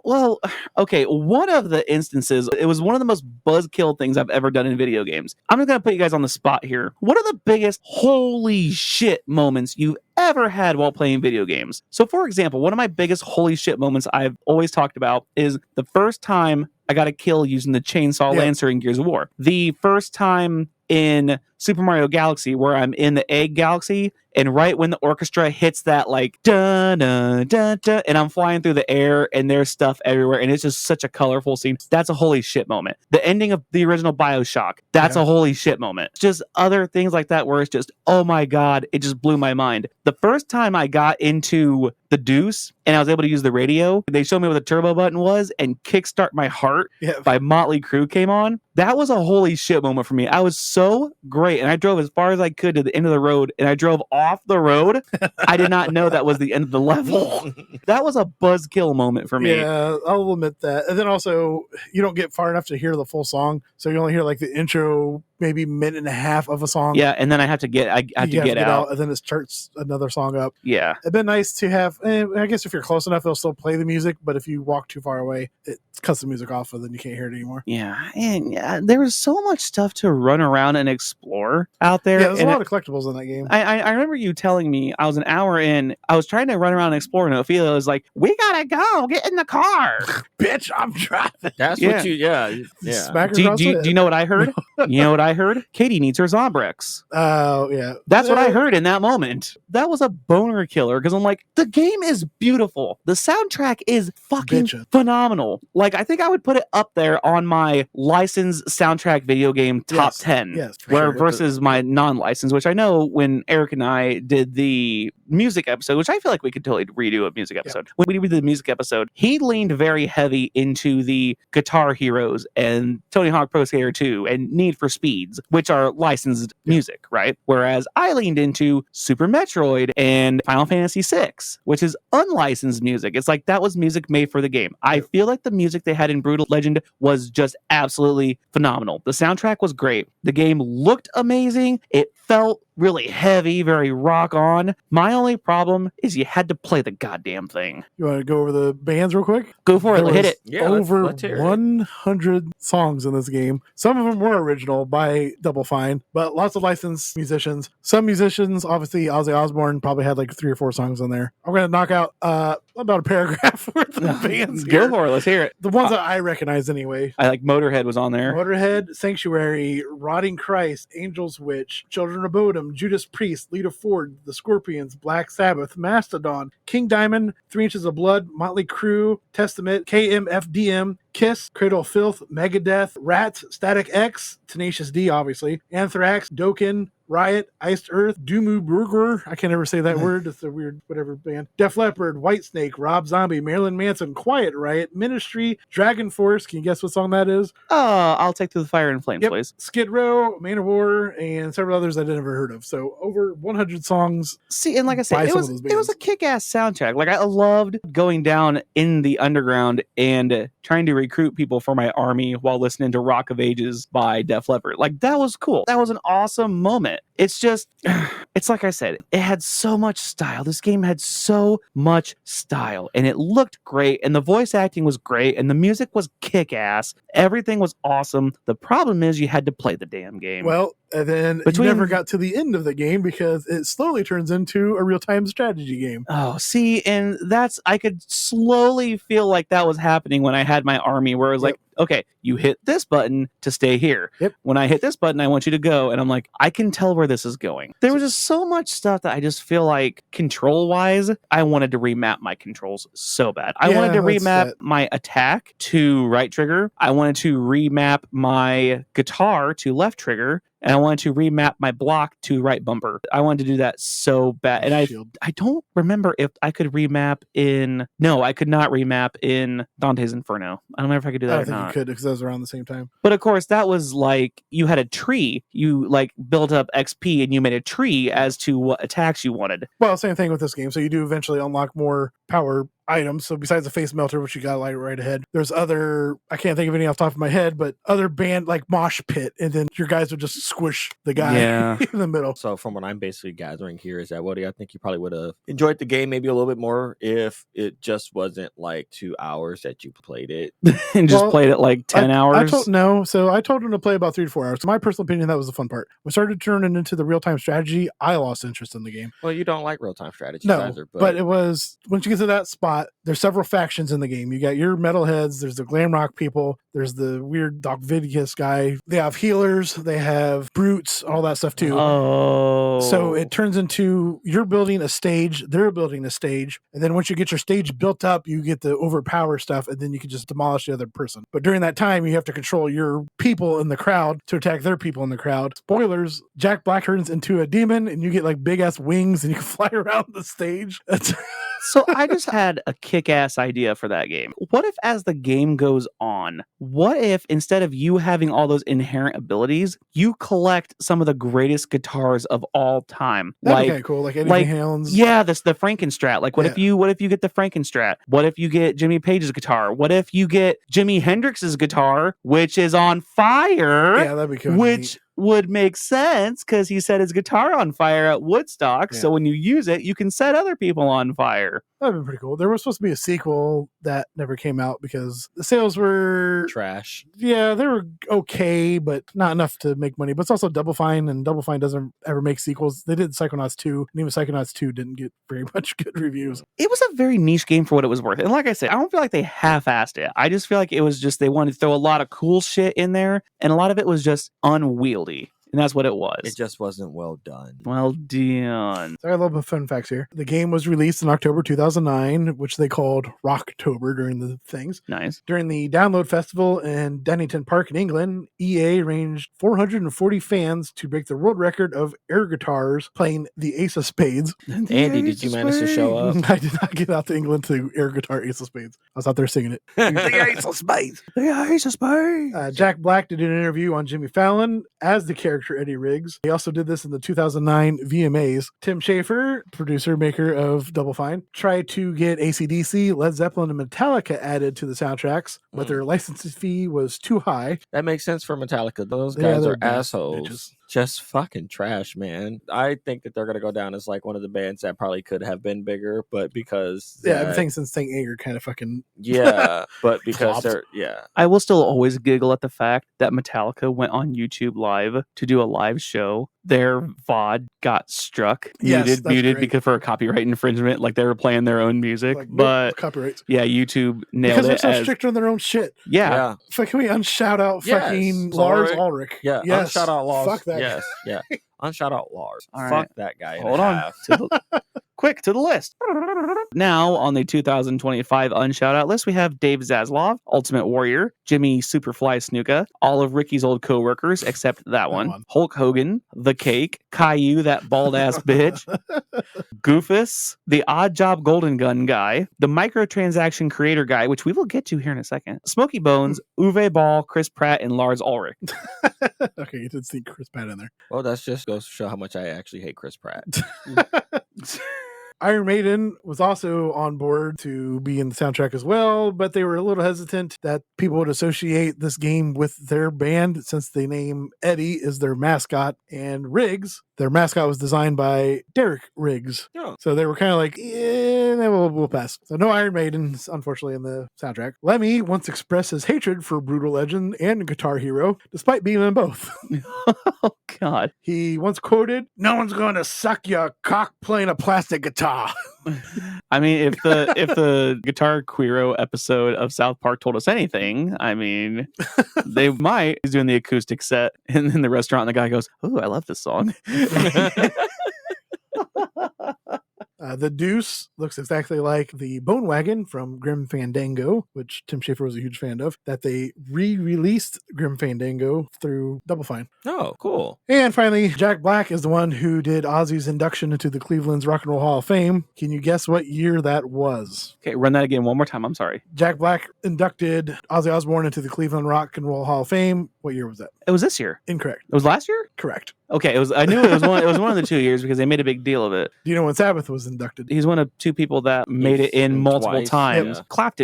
Okay, one of the instances, it was one of the most buzzkill things I've ever done in video games. I'm just going to put you guys on the spot here. What are the biggest holy shit moments you've ever had while playing video games? So, for example, one of my biggest holy shit moments I've always talked about is the first time I got a kill using the chainsaw lancer in Gears of War. The first time in Super Mario Galaxy where I'm in the egg galaxy, and right when the orchestra hits that like dun dun dun dun, and I'm flying through the air and there's stuff everywhere and it's just such a colorful scene. That's a holy shit moment. The ending of the original BioShock, that's a holy shit moment. Just other things like that where it's just, oh my god, it just blew my mind. The first time I got into the Deuce and I was able to use the radio, they showed me what the turbo button was, and Kickstart My Heart by Motley Crue came on. That was a holy shit moment for me. I was so great, and I drove as far as I could to the end of the road, and I drove off the road. I did not know that was the end of the level. That was a buzzkill moment for me. Yeah, I'll admit that. And then also, you don't get far enough to hear the full song, so you only hear like the intro, maybe minute and a half of a song. Yeah, and then I have to get out, and then it starts another song up. Yeah, it'd been nice to have. I guess if you're close enough, they'll still play the music, but if you walk too far away, it cuts the music off, and then you can't hear it anymore. Yeah, and there was so much stuff to run around and explore out there. Yeah, there's a lot of collectibles in that game. I remember you telling me, I was an hour in, I was trying to run around and explore, and Ophelia was like, "We gotta go, get in the car." Bitch, I'm driving. That's what you, Smack her Do across the head. you know what I heard? You know what I heard? Katie needs her Zombrex. Oh, yeah. That's what I heard in that moment. That was a boner killer, because I'm like, the game is beautiful. The soundtrack is fucking phenomenal. Like, I think I would put it up there on my licensed soundtrack video game top 10. Yes, versus my non-licensed, which I know when Eric and I did the music episode, which I feel like we could totally redo a music episode. When we did the music episode, he leaned very heavy into the Guitar Heroes and Tony Hawk Pro Skater 2 and Need for Speeds, which are licensed music, right? Whereas I leaned into Super Metroid and Final Fantasy VI, which is unlicensed music. It's like that was music made for the game. I feel like the music they had in Brutal Legend was just absolutely phenomenal. The soundtrack was great. The game looked amazing. It felt really heavy, very rock on. My only problem is you had to play the goddamn thing. You want to go over the bands real quick? Go for it. Hit it. Yeah, over let's hear it. 100 songs in this game. Some of them were original by Double Fine, but lots of licensed musicians. Some musicians, obviously Ozzy Osbourne, probably had like 3 or 4 songs on there. I'm going to knock out about a paragraph worth of bands here. Go for it. Let's hear it. The ones that I recognize anyway. I like Motorhead was on there. Motorhead, Sanctuary, Rotting Christ, Angel's Witch, Children of Bodom, Judas Priest, Lita Ford, The Scorpions, Black Sabbath, Mastodon, King Diamond, 3 Inches of Blood, Motley Crue, Testament, KMFDM, Kiss, Cradle of Filth, Megadeth, Rats, Static X, Tenacious D, obviously, Anthrax, Dokken, Riot, Iced Earth, Doomu Burger, I can't ever say that word, it's a weird whatever band, Def Leppard, Whitesnake, Rob Zombie, Marilyn Manson, Quiet Riot, Ministry, Dragon Force, can you guess what song that is? I'll take to the fire and flames, please. Skid Row, Manowar, and several others I never heard of. So over 100 songs. See, and like I said, it was a kick-ass soundtrack. Like, I loved going down in the underground and trying to recruit people for my army while listening to Rock of Ages by Def Leppard. Like, that was cool. That was an awesome moment. It's just, it's like I said, it had so much style. This game had so much style, and it looked great, and the voice acting was great, and the music was kick-ass. Everything was awesome. The problem is you had to play the damn game. Well, and then you never got to the end of the game because it slowly turns into a real-time strategy game. Oh, see, and I could slowly feel like that was happening when I had my army, where it was like, okay, you hit this button to stay here. When I hit this button, I want you to go. And I'm like, I can tell where this is going. There was just so much stuff that I just feel like control-wise, I wanted to remap my controls so bad. I wanted to remap my attack to right trigger. I wanted to remap my guitar to left trigger. and I wanted to remap my block to right bumper. I wanted to do that so bad. And I don't remember if I could remap in... No, I could not remap in Dante's Inferno. I don't remember if I could do that or not. I don't think you could because that was around the same time. But of course, that was like you had a tree. You like built up XP and you made a tree as to what attacks you wanted. Well, same thing with this game. So you do eventually unlock more power items. So besides the face melter, which you got right ahead, there's other, I can't think of any off the top of my head, but other band like mosh pit, and then your guys would just squish the guy in the middle. So from what I'm basically gathering here is that, Woody, I think you probably would have enjoyed the game maybe a little bit more if it just wasn't like 2 hours that you played it. And just played it like 10 hours? So I told him to play about 3 to 4 hours. So my personal opinion, that was the fun part. We started turning into the real-time strategy. I lost interest in the game. Well, you don't like real-time strategy either. But it was, once you get to that spot, there's several factions in the game. You got your metalheads, there's the glam rock people, there's the weird Doc Vidius guy. They have healers, they have brutes, all that stuff too. Oh. So it turns into you're building a stage, they're building a stage, and then once you get your stage built up, you get the overpower stuff, and then you can just demolish the other person. But during that time, you have to control your people in the crowd to attack their people in the crowd. Spoilers, Jack Black turns into a demon, and you get like big ass wings, and you can fly around the stage. So I just had a kick-ass idea for that game. What if as the game goes on, what if instead of you having all those inherent abilities, you collect some of the greatest guitars of all time? That'd be kind of cool, like Eddie Van Halen's. Yeah, the Frankenstrat. Like what if you get the Frankenstrat? What if you get Jimmy Page's guitar? What if you get Jimi Hendrix's guitar, which is on fire? Yeah, that'd be cool. Which would make sense because he set his guitar on fire at Woodstock. So when you use it, you can set other people on fire. That'd be pretty cool. There was supposed to be a sequel that never came out because the sales were trash. Yeah, they were okay, but not enough to make money. But it's also Double Fine, and Double Fine doesn't ever make sequels. They did Psychonauts 2, and even Psychonauts 2 didn't get very much good reviews. It was a very niche game for what it was worth. And like I said, I don't feel like they half-assed it. I just feel like it was just they wanted to throw a lot of cool shit in there, and a lot of it was just unwieldy. And that's what it was. It just wasn't well done. Well done. So I got a little bit of fun facts here. The game was released in October 2009, which they called Rocktober during the things. Nice. During the Download Festival in Dannington Park in England, EA arranged 440 fans to break the world record of air guitars playing the Ace of Spades. Andy, did you manage to show up? I did not get out to England to air guitar Ace of Spades. I was out there singing it. The Ace of Spades. The Ace of Spades. Jack Black did an interview on Jimmy Fallon as the character Eddie Riggs. He also did this in the 2009 VMAs. Tim Schafer, producer, maker of Double Fine, tried to get AC/DC, Led Zeppelin, and Metallica added to the soundtracks, but their licensing fee was too high. That makes sense for Metallica. Those guys are bad assholes. bitches. Just fucking trash, man. I think that they're going to go down as like one of the bands that probably could have been bigger, but because... everything since Saint Anger kind of fucking... Yeah, but because flopped. I will still always giggle at the fact that Metallica went on YouTube Live to do a live show. Their VOD got struck, muted because for a copyright infringement, like they were playing their own music, Like, but copyrights. Yeah, YouTube nailed because it. they're so strict on their own shit. Yeah. Can we unshout out fucking Lars Ulrich? Yeah, yes. unshout out Lars. Fuck that Yes, yeah. Unshout out Lars. All Fuck right. that guy. Hold on. Quick to the list. Now on the 2025 Unshout Out list, we have Dave Zaslav, Ultimate Warrior, Jimmy Superfly Snuka, all of Ricky's old co-workers except that one, Hulk Hogan, The Cake, Caillou, that bald ass bitch, Goofus, the Odd Job Golden Gun guy, the microtransaction creator guy, which we will get to here in a second, Smokey Bones, Uwe Ball, Chris Pratt, and Lars Ulrich. Okay, you did see Chris Pratt in there. Well, that's just goes to show how much I actually hate Chris Pratt. Iron Maiden was also on board to be in the soundtrack as well, but they were a little hesitant that people would associate this game with their band since the name Eddie is their mascot, and Riggs, their mascot, was designed by Derek Riggs. Oh. So they were kind of like, we'll pass. So no Iron Maiden, unfortunately, in the soundtrack. Lemmy once expressed his hatred for Brutal Legend and Guitar Hero, despite being in both. Oh, God. He once quoted, "No one's going to suck your cock playing a plastic guitar." I mean, if the Guitar Queero episode of South Park told us anything, I mean, they might. He's doing the acoustic set in the restaurant, and the guy goes, "Oh, I love this song." The Deuce looks exactly like the Bone Wagon from Grim Fandango, which Tim Schafer was a huge fan of, that they re-released Grim Fandango through Double Fine. Oh, cool. And finally, Jack Black is the one who did Ozzy's induction into the Cleveland's Rock and Roll Hall of Fame. Can you guess what year that was? Okay, run that again one more time. I'm sorry. Jack Black inducted Ozzy Osbourne into the Cleveland Rock and Roll Hall of Fame. What year was that? It was this year. Incorrect. It was last year? Correct. Okay, it was. I knew it was one. It was one of the 2 years because they made a big deal of it. Do you know when Sabbath was inducted? He's one of 2 people that made it in multiple twice, times. yeah.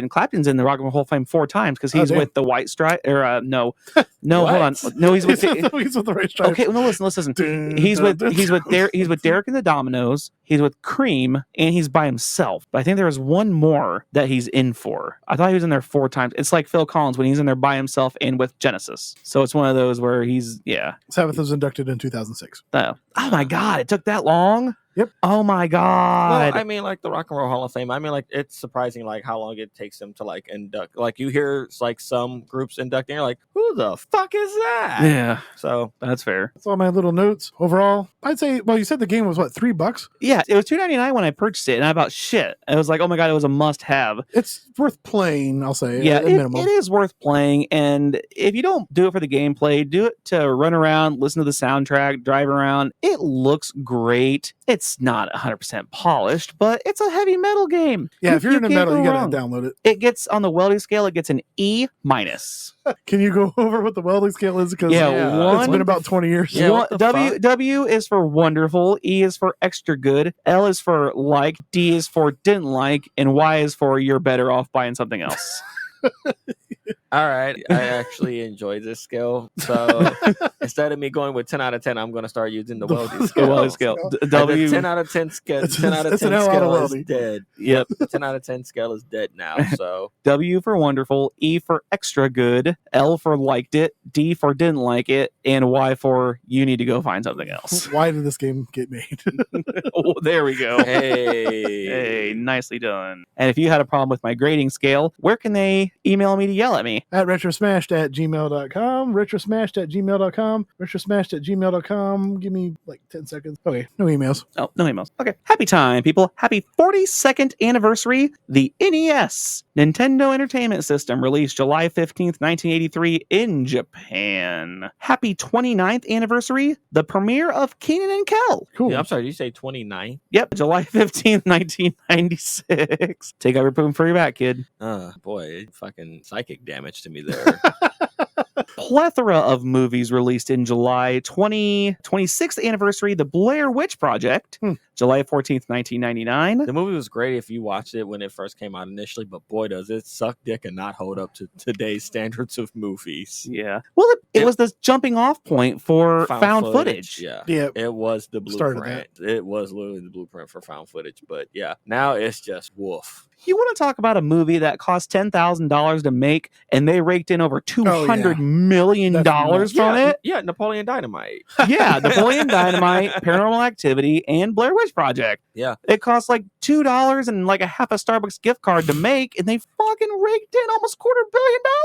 Clapton's in the Rock and Roll Hall of Fame 4 times because he's damn. with the White Stripe. Or no, hold What? on. No, he's with. He's with the right stripes. Okay, no, listen. He's with Derek and the Dominoes. He's with Cream, and he's by himself. But I think there was one more that he's in for. I thought he was in there 4 times. It's like Phil Collins when he's in there by himself and with Genesis. So it's one of those where he's Sabbath was inducted in 2006. Oh my God! It took that long. Yep. Oh my God. Well, I mean, like the Rock and Roll Hall of Fame. I mean, like it's surprising, like how long it takes them to like induct. Like you hear like some groups inducting, you're like, who the fuck is that? Yeah, So that's fair. That's all my little notes. Overall, I'd say, well, you said the game was what, $3? Yeah, it was $2.99 when I purchased it, and I about shit. It was like, oh my God, it was a must-have. It's worth playing, I'll say. Yeah, at minimum. it is worth playing, and if you don't do it for the gameplay, do it to run around, listen to the soundtrack, drive around. It looks great. It's not 100% polished, but it's a heavy metal game. Yeah, if you're into can't metal, go you wrong. gotta download it. It gets on the welding scale. It gets an E-. Can you go over what the welding scale is? Because Yeah, it's been about 20 years. Yeah, what the fuck? W is for wonderful, E is for extra good, L is for like, D is for didn't like, and Y is for you're better off buying something else. all right, I actually enjoy this skill. So instead of me going with 10 out of 10, I'm going to start using the welding The scale. welding scale. And W. the 10 out of 10 scale. It's 10 out of an 10 L out of scale is welding. dead. Yep. The 10 out of 10 scale is dead now. So W for wonderful, E for extra good, L for liked it, D for didn't like it, and Y for you need to go find something else. Why did this game get made? Oh, there we go. hey, Hey, nicely done. And if you had a problem with my grading scale, where can they email me to yell at me? At retrosmashed@gmail.com, retrosmashed@gmail.com, retrosmashed@gmail.com. Give me like 10 seconds. Okay, no emails. Oh, no emails. Okay. Happy time, people. Happy 42nd anniversary. The NES, Nintendo Entertainment System, released July 15th, 1983 in Japan. Happy 29th anniversary. The premiere of Kenan and Kel. Cool. yeah, I'm sorry, did you say 29? Yep, July 15th, 1996. Take out your poop for your back, kid. Boy, fucking psychic damage to me there. Plethora of movies released in July 26th anniversary. The Blair Witch Project, July 14th, 1999. The movie was great if you watched it when it first came out initially, but boy, does it suck dick and not hold up to today's standards of movies. Yeah. Well, it was the jumping off point for found footage. Yeah. Yeah. It was the Started blueprint. It was literally the blueprint for found footage. But yeah, now it's just woof. You want to talk about a movie that cost $10,000 to make, and they raked in over $200 million That's from it? Yeah, Napoleon Dynamite. Yeah, Napoleon Dynamite, Paranormal Activity, and Blair Witch Project. Yeah. It cost like $2 and like a half a Starbucks gift card to make, and they fucking raked in almost $250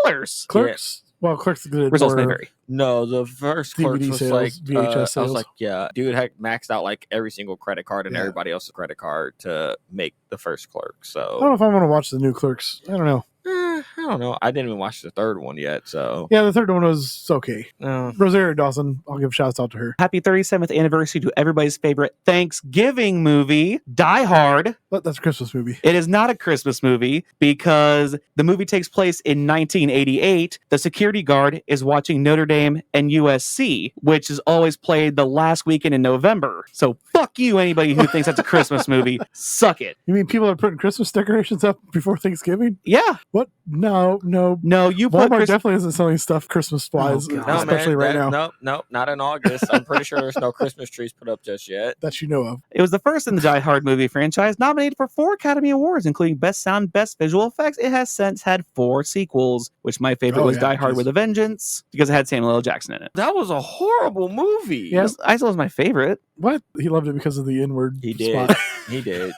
million. Clerks. Well, Clerks did Results may more- vary. No, the first Clerks DVD was sales, like VHS I sales. was like, yeah, dude had maxed out like every single credit card and Yeah. everybody else's credit card to make the first Clerk. I don't know So if I want to watch the new Clerks. I don't know. I don't know. I didn't even watch the third one yet. So Yeah, the third one was okay. uh, Rosario Dawson, I'll give shouts out to her. Happy 37th anniversary to everybody's favorite Thanksgiving movie, Die Hard. But that's a Christmas movie. It is not a Christmas movie because the movie takes place in 1988. The security guard is watching Notre Dame and USC, which is always played the last weekend in November. So fuck you, anybody who thinks that's a Christmas movie. Suck it. You mean people are putting Christmas decorations up before Thanksgiving? Yeah. What? No. No, you put Walmart definitely isn't selling stuff Christmas wise, Oh, God. no, especially right now. No, not in August. I'm pretty sure there's no Christmas trees put up just yet. That you know of. It was the first in the Die Hard movie franchise, nominated for 4 Academy Awards, including Best Sound, Best Visual Effects. It has since had 4 sequels, which my favorite was Die Hard with a Vengeance, because it had Samuel L. Jackson in it. That was a horrible movie. Yeah. I still was my favorite. What? He loved it because of the N-word He did. spot. He did.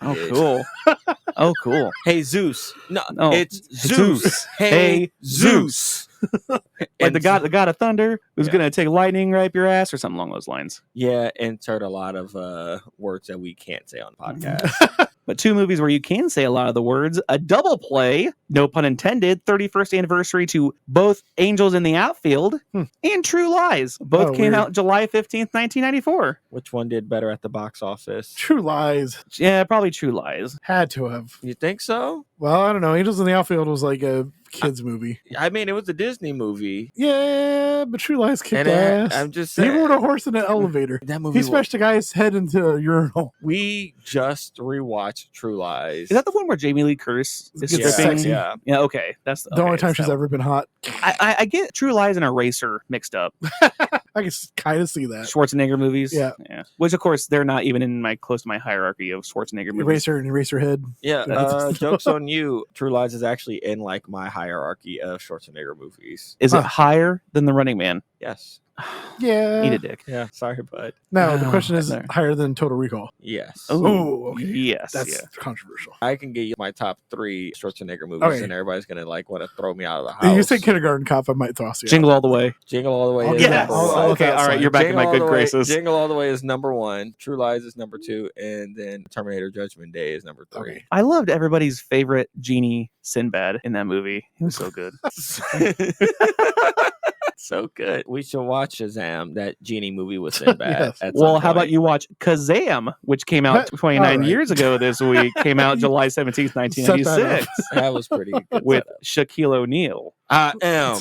Oh, Yes. cool. Oh, cool. Hey Zeus. No, Oh, it's Zeus. Hey Zeus. Like the god of thunder who's gonna take lightning right up your ass or something along those lines. Yeah, insert a lot of words that we can't say on the podcast. But two movies where you can say a lot of the words. A double play, no pun intended, 31st anniversary to both Angels in the Outfield and True Lies. Both came out July 15th, 1994. Which one did better at the box office? True Lies. Yeah, probably True Lies. Had to have. You think so? Well, I don't know. Angels in the Outfield was like a kids movie. I mean, it was a Disney movie. Yeah, but True Lies kicked ass. I'm just saying. He rode a horse in an elevator. That movie. He smashed a guy's head into a urinal. We just rewatched True Lies. Is that the one where Jamie Lee Curtis is Gets stripping? sexy. Yeah. Yeah, okay. That's The only time she's ever been hot. I get True Lies and Eraser mixed up. I can kind of see that. Schwarzenegger movies. Yeah. Which, of course, they're not even in my close to my hierarchy of Schwarzenegger movies. Eraser and Eraserhead. Yeah, joke's on you. True Lies is actually in like my hierarchy of Schwarzenegger movies. Is it higher than The Running Man? Yes. Yeah. Eat a dick. Yeah. Sorry, bud. No, the question is there. higher than Total Recall. Yes. Oh, okay. Yes. That's controversial. I can get you my top 3 Schwarzenegger movies, Okay. and everybody's gonna like want to throw me out of the house. You said Kindergarten Cop, I might toss you. Jingle All the Way. Jingle All the Way is Yes. number one. Okay, all right. You're back in my good graces. Jingle All the Way is number 1. True Lies is number 2, and then Terminator Judgment Day is number 3. Okay. I loved everybody's favorite genie, Sinbad, in that movie. He was so good. So good. We should watch Shazam, that genie movie with Sinbad. Yes. Well, how about you watch Kazam, which came out 29 All right. years ago this week, came out July 17th, 1996, That was pretty good. with setup. Shaquille O'Neal. I am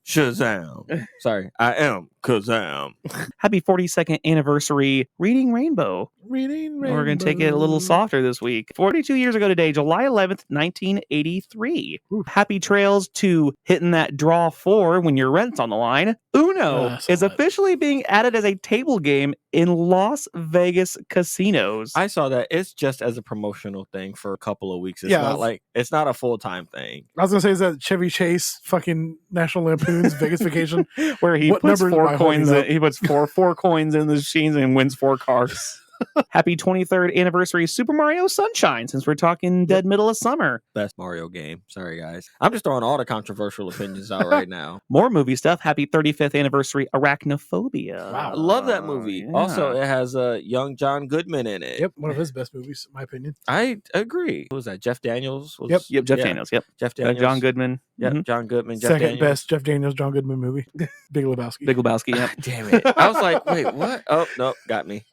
Shazam. Sorry, I am Kazam. Happy 42nd anniversary Reading Rainbow. Reading We're going to take it a little softer this week. 42 years ago today, July 11th, 1983. Ooh. Happy trails to hitting that draw 4 when your rent's on the line. Uno That's is hot. officially being added as a table game in Las Vegas casinos. I saw that. It's just as a promotional thing for a couple of weeks. It's Yeah, not like it's not a full-time thing. I was going to say, is that Chevy Chase fucking National Lampoon's Vegas Vacation? Where he What puts numbers am 4 I coins holding in, he puts four coins in the machines and wins 4 cars. Happy 23rd anniversary Super Mario Sunshine, since we're talking dead middle of summer. Best Mario game. Sorry, guys. I'm just throwing all the controversial opinions out right now. More movie stuff. Happy 35th anniversary Arachnophobia. I love that movie. Yeah. Also, it has young John Goodman in it. Yep, one of his best movies, in my opinion. I agree. Who was that? Jeff Daniels? Was, Yep, Jeff Daniels. Yep. Jeff Daniels. John Goodman. Yeah, Mhm. John Goodman. Jeff Second Daniels. best Jeff Daniels, John Goodman movie. Big Lebowski. Big Lebowski. Yep. Damn it. I was like, wait, what? Oh, nope, got me.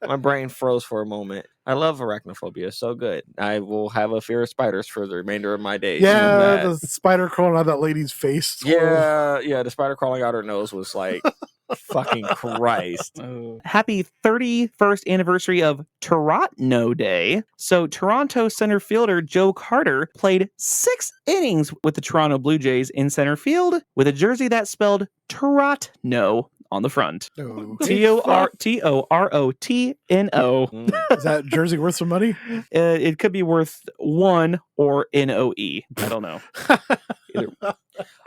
My brain froze for a moment. I love Arachnophobia. It's so good. I will have a fear of spiders for the remainder of my days. Yeah, the spider crawling out of that lady's face. Yeah, the spider crawling out her nose was like, fucking Christ. Happy 31st anniversary of Toronto Day. So Toronto center fielder Joe Carter played 6 innings with the Toronto Blue Jays in center field with a jersey that spelled Toronto on the front. Oh. Torotno. Is that jersey worth some money? It could be worth 1 or NOE. I don't know.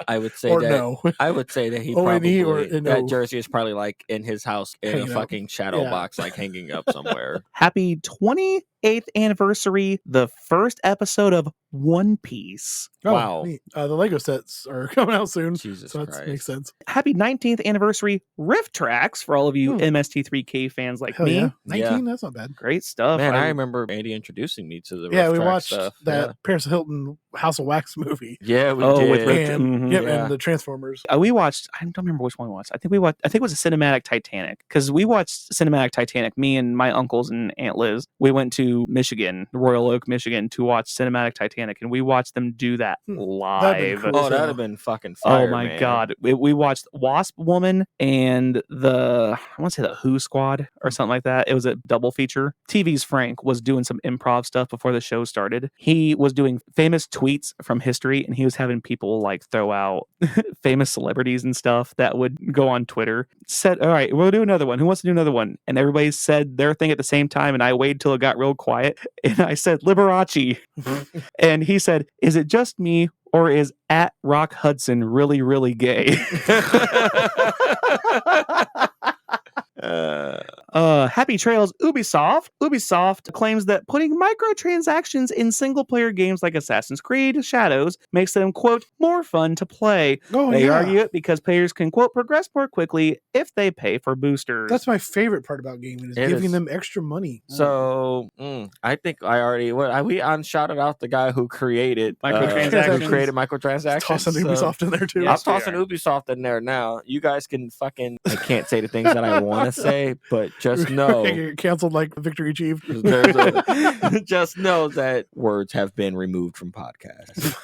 I would say Or that no? I would say that he O-N-E probably or that N-O? jersey is probably like in his house in Hanging a up. fucking shadow Yeah. box, like hanging up somewhere. Happy 28th anniversary, the first episode of One Piece. Oh, Wow. neat. The Lego sets are coming out soon. Jesus So that Christ. makes sense. Happy 19th anniversary Riff Tracks for all of you MST3K fans like Hell me. yeah. 19? That's not bad. Great stuff. Man, I remember Andy introducing me to the Yeah, Riff we Track watched stuff. that Paris Hilton House of Wax movie. Yeah, we Oh, did. with Riff- And, Mhm. yep, Yeah. and the Transformers. We watched, I don't remember which one we watched. I think it was a cinematic Titanic, because we watched cinematic Titanic, me and my uncles and Aunt Liz. We went to Michigan, Royal Oak, Michigan, to watch cinematic Titanic, and we watched them do that That'd live. be cool. Oh, that'd have been fucking fire. Oh my man. god! We watched Wasp Woman and I want to say the Who Squad or something like that. It was a double feature. TV's Frank was doing some improv stuff before the show started. He was doing famous tweets from history, and he was having people like throw out famous celebrities and stuff that would go on Twitter. Said, "All right, we'll do another one. Who wants to do another one?" And everybody said their thing at the same time, and I waited till it got real quiet, and I said Liberace, and he said, "Is it just me?" Or is at Rock Hudson really, really gay? Happy Trails Ubisoft. Ubisoft claims that putting microtransactions in single-player games like Assassin's Creed Shadows makes them, quote, more fun to play. They argue it because players can, quote, progress more quickly if they pay for boosters. That's my favorite part about gaming is giving them extra money. So I think I already we shouted out the guy who created microtransactions. Tossing Ubisoft in there too. Yes, I'm tossing Ubisoft in there now. You guys can fucking. I can't say the things that I want to say, but just know canceled like victory achieved. Just know that words have been removed from podcasts.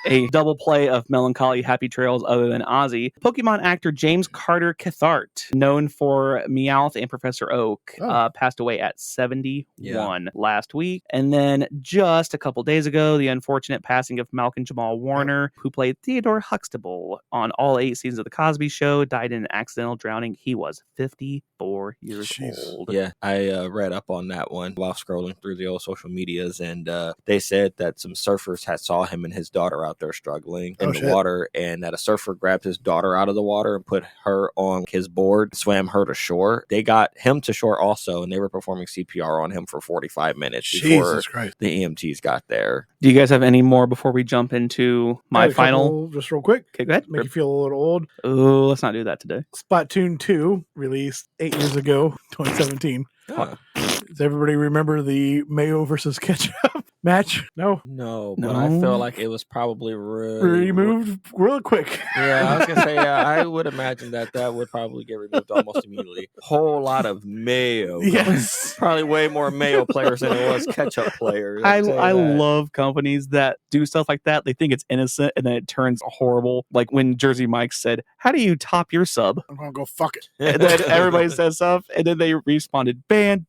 A double play of melancholy Happy Trails other than Ozzy. Pokemon actor James Carter Cathart, known for Meowth and Professor Oak, passed away at 71 last week. And then just a couple days ago, the unfortunate passing of Malcolm Jamal Warner, who played Theodore Huxtable on all 8 seasons of The Cosby Show, died in an accidental drowning. He was 54 years old. Yeah, I read up on that one while scrolling through the old social medias, and they said that some surfers had saw him and his daughter out there struggling in the water, and that a surfer grabbed his daughter out of the water and put her on his board, swam her to shore. They got him to shore also, and they were performing CPR on him for 45 minutes before the EMTs got there. Do you guys have any more before we jump into my final? Just real quick. Okay, go ahead. Make you feel a little old. Oh, let's not do that today. Splatoon 2 released 8 years ago, 2017. Does everybody remember the mayo versus ketchup match? No, but I feel like it was probably removed real quick. Yeah, I was gonna say, I would imagine that would probably get removed almost immediately. Whole lot of mayo. Yes, probably way more mayo players than it was ketchup players. I love companies that do stuff like that. They think it's innocent and then it turns horrible. Like when Jersey Mike said, "How do you top your sub?" I'm gonna go fuck it. And then everybody says stuff, and then they responded, "Banned.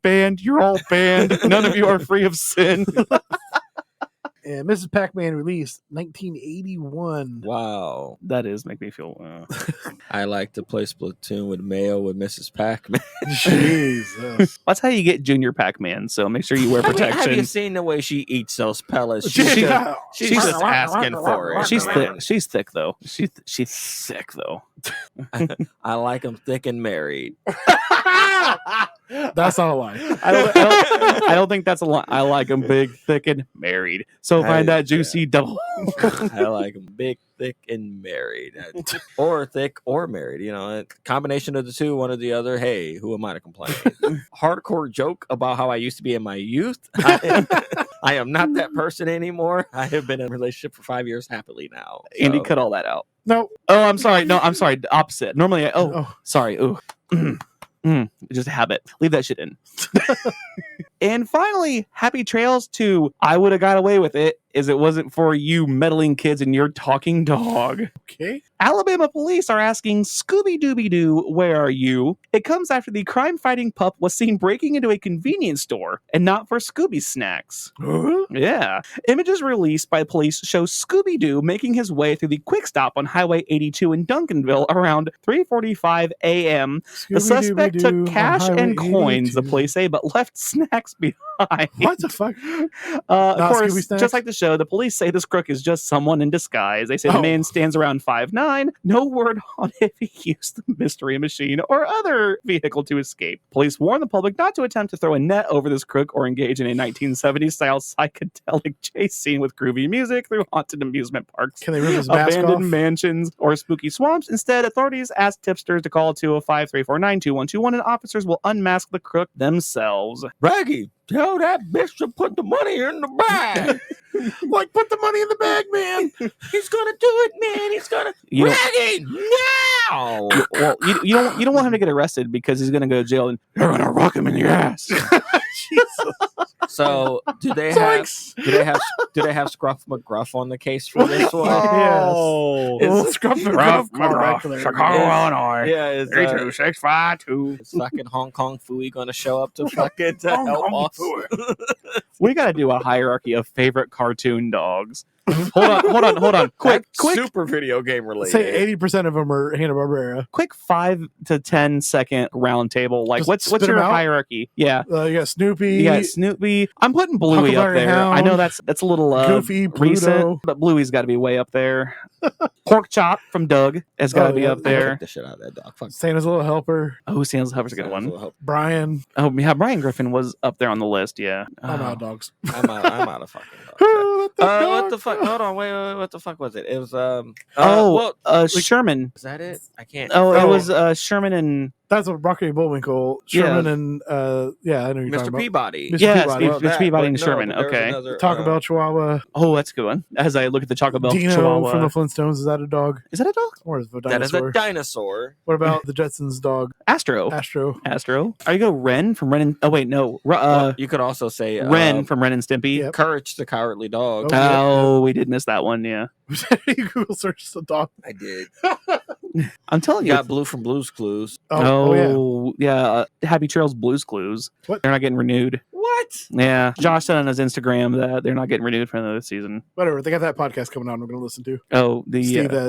You're all banned. None of you are free of sin." And Mrs. Pac-Man released 1981. Wow. That is make me feel... I like to play Splatoon with mayo with Mrs. Pac-Man. Jesus. That's how you get Junior Pac-Man, so make sure you wear protection. Have you seen the way she eats those pellets? She's just asking for it. She's thick. She's thick, though. She's thick, though. I like them thick and married. That's not a lie. I don't think that's a lie. I like them big, thick, and married. So find that juicy double. I like them big, thick, and married. Or thick or married. You know, a combination of the two, one or the other. Hey, who am I to complain? Hardcore joke about how I used to be in my youth. I am not that person anymore. I have been in a relationship for 5 years happily now. So. Andy, cut all that out. No. Oh, I'm sorry. No, I'm sorry. The opposite. Normally, sorry. Ooh. Just a habit. Leave that shit in. And finally, Happy Trails to I Would Have Got Away With It as it wasn't for you meddling kids and your talking dog. Okay. Alabama police are asking Scooby-Dooby-Doo, where are you? It comes after the crime-fighting pup was seen breaking into a convenience store and not for Scooby snacks. Yeah. Images released by police show Scooby-Doo making his way through the quick stop on Highway 82 in Duncanville around 3:45 a.m. The suspect took cash and coins, the police say, but left snacks behind. What the fuck? Of course, just like the show, the police say this crook is just someone in disguise. They say the man stands around 5'9". No word on if he used the mystery machine or other vehicle to escape. Police warn the public not to attempt to throw a net over this crook or engage in a 1970s-style psychedelic chase scene with groovy music through haunted amusement parks, can they rip his mask abandoned off? mansions, or spooky swamps. Instead, authorities ask tipsters to call 205-349-2121, and officers will unmask the crook themselves. Raggy, tell that bitch to put the money in the bag. Like, put the money in the bag, man. He's gonna do it, man. He's gonna. Raggy, now. Well, you don't want him to get arrested because he's gonna go to jail and you're gonna rock him in your ass. Jesus. So do they have Scruff McGruff on the case for this one? Oh, It's Scruff McGruff, Chicago, Illinois. Yeah, it's 32652. Is fucking Hong Kong Fooey gonna show up to fucking help us? We gotta do a hierarchy of favorite cartoon dogs. Hold on. Quick. Super video game related. Say 80% of them are Hanna-Barbera. Quick 5 to 10 second round table. Like, Just what's spit 'em your out? hierarchy? Yeah. You got Snoopy. You got Snoopy. I'm putting Bluey up Huckleberry there. I know Hound, that's a little Goofy, recent, Pluto. but Bluey's got to be way up there. Pork Chop from Doug has got to be up I there. kicked the shit out of that dog. Fuck. Santa's Little Helper. Oh, Santa's Helper's a good Santa's one. Little Help. Brian. Oh, yeah, Brian Griffin was up there on the list. Yeah. I'm Oh. out of dogs. I'm out of fucking dogs. Who let the What dog the fuck? Hold on, wait, what the fuck was it? It was Sherman. is that it? I can't. Oh, it was Sherman and That's a Rocky and Bullwinkle. Sherman and I know you're talking Mr. about. Peabody. Mr. yes, Peabody. Mr. Peabody and Sherman. Okay. Taco Bell Chihuahua. Oh, that's a good one. As I look at the Choco Bell Dino Chihuahua. from the Flintstones. Is that a dog? Is that a dog? Or is it a That is a dinosaur? dinosaur. What about the Jetsons dog? Astro. Astro. Are you go Ren from Ren and... Oh, wait, no. You could also say Ren from Ren and Stimpy. Yep. Courage the Cowardly Dog. Oh, we did miss that one, yeah. You Google search the dog. I did. I'm telling You you. got Blue from Blue's Clues. Oh, yeah. Happy Trails Blues Clues. What? They're not getting renewed. What? Yeah. Josh said on his Instagram that they're not getting renewed for another season. Whatever. They got that podcast coming on. We're going to listen to. Oh,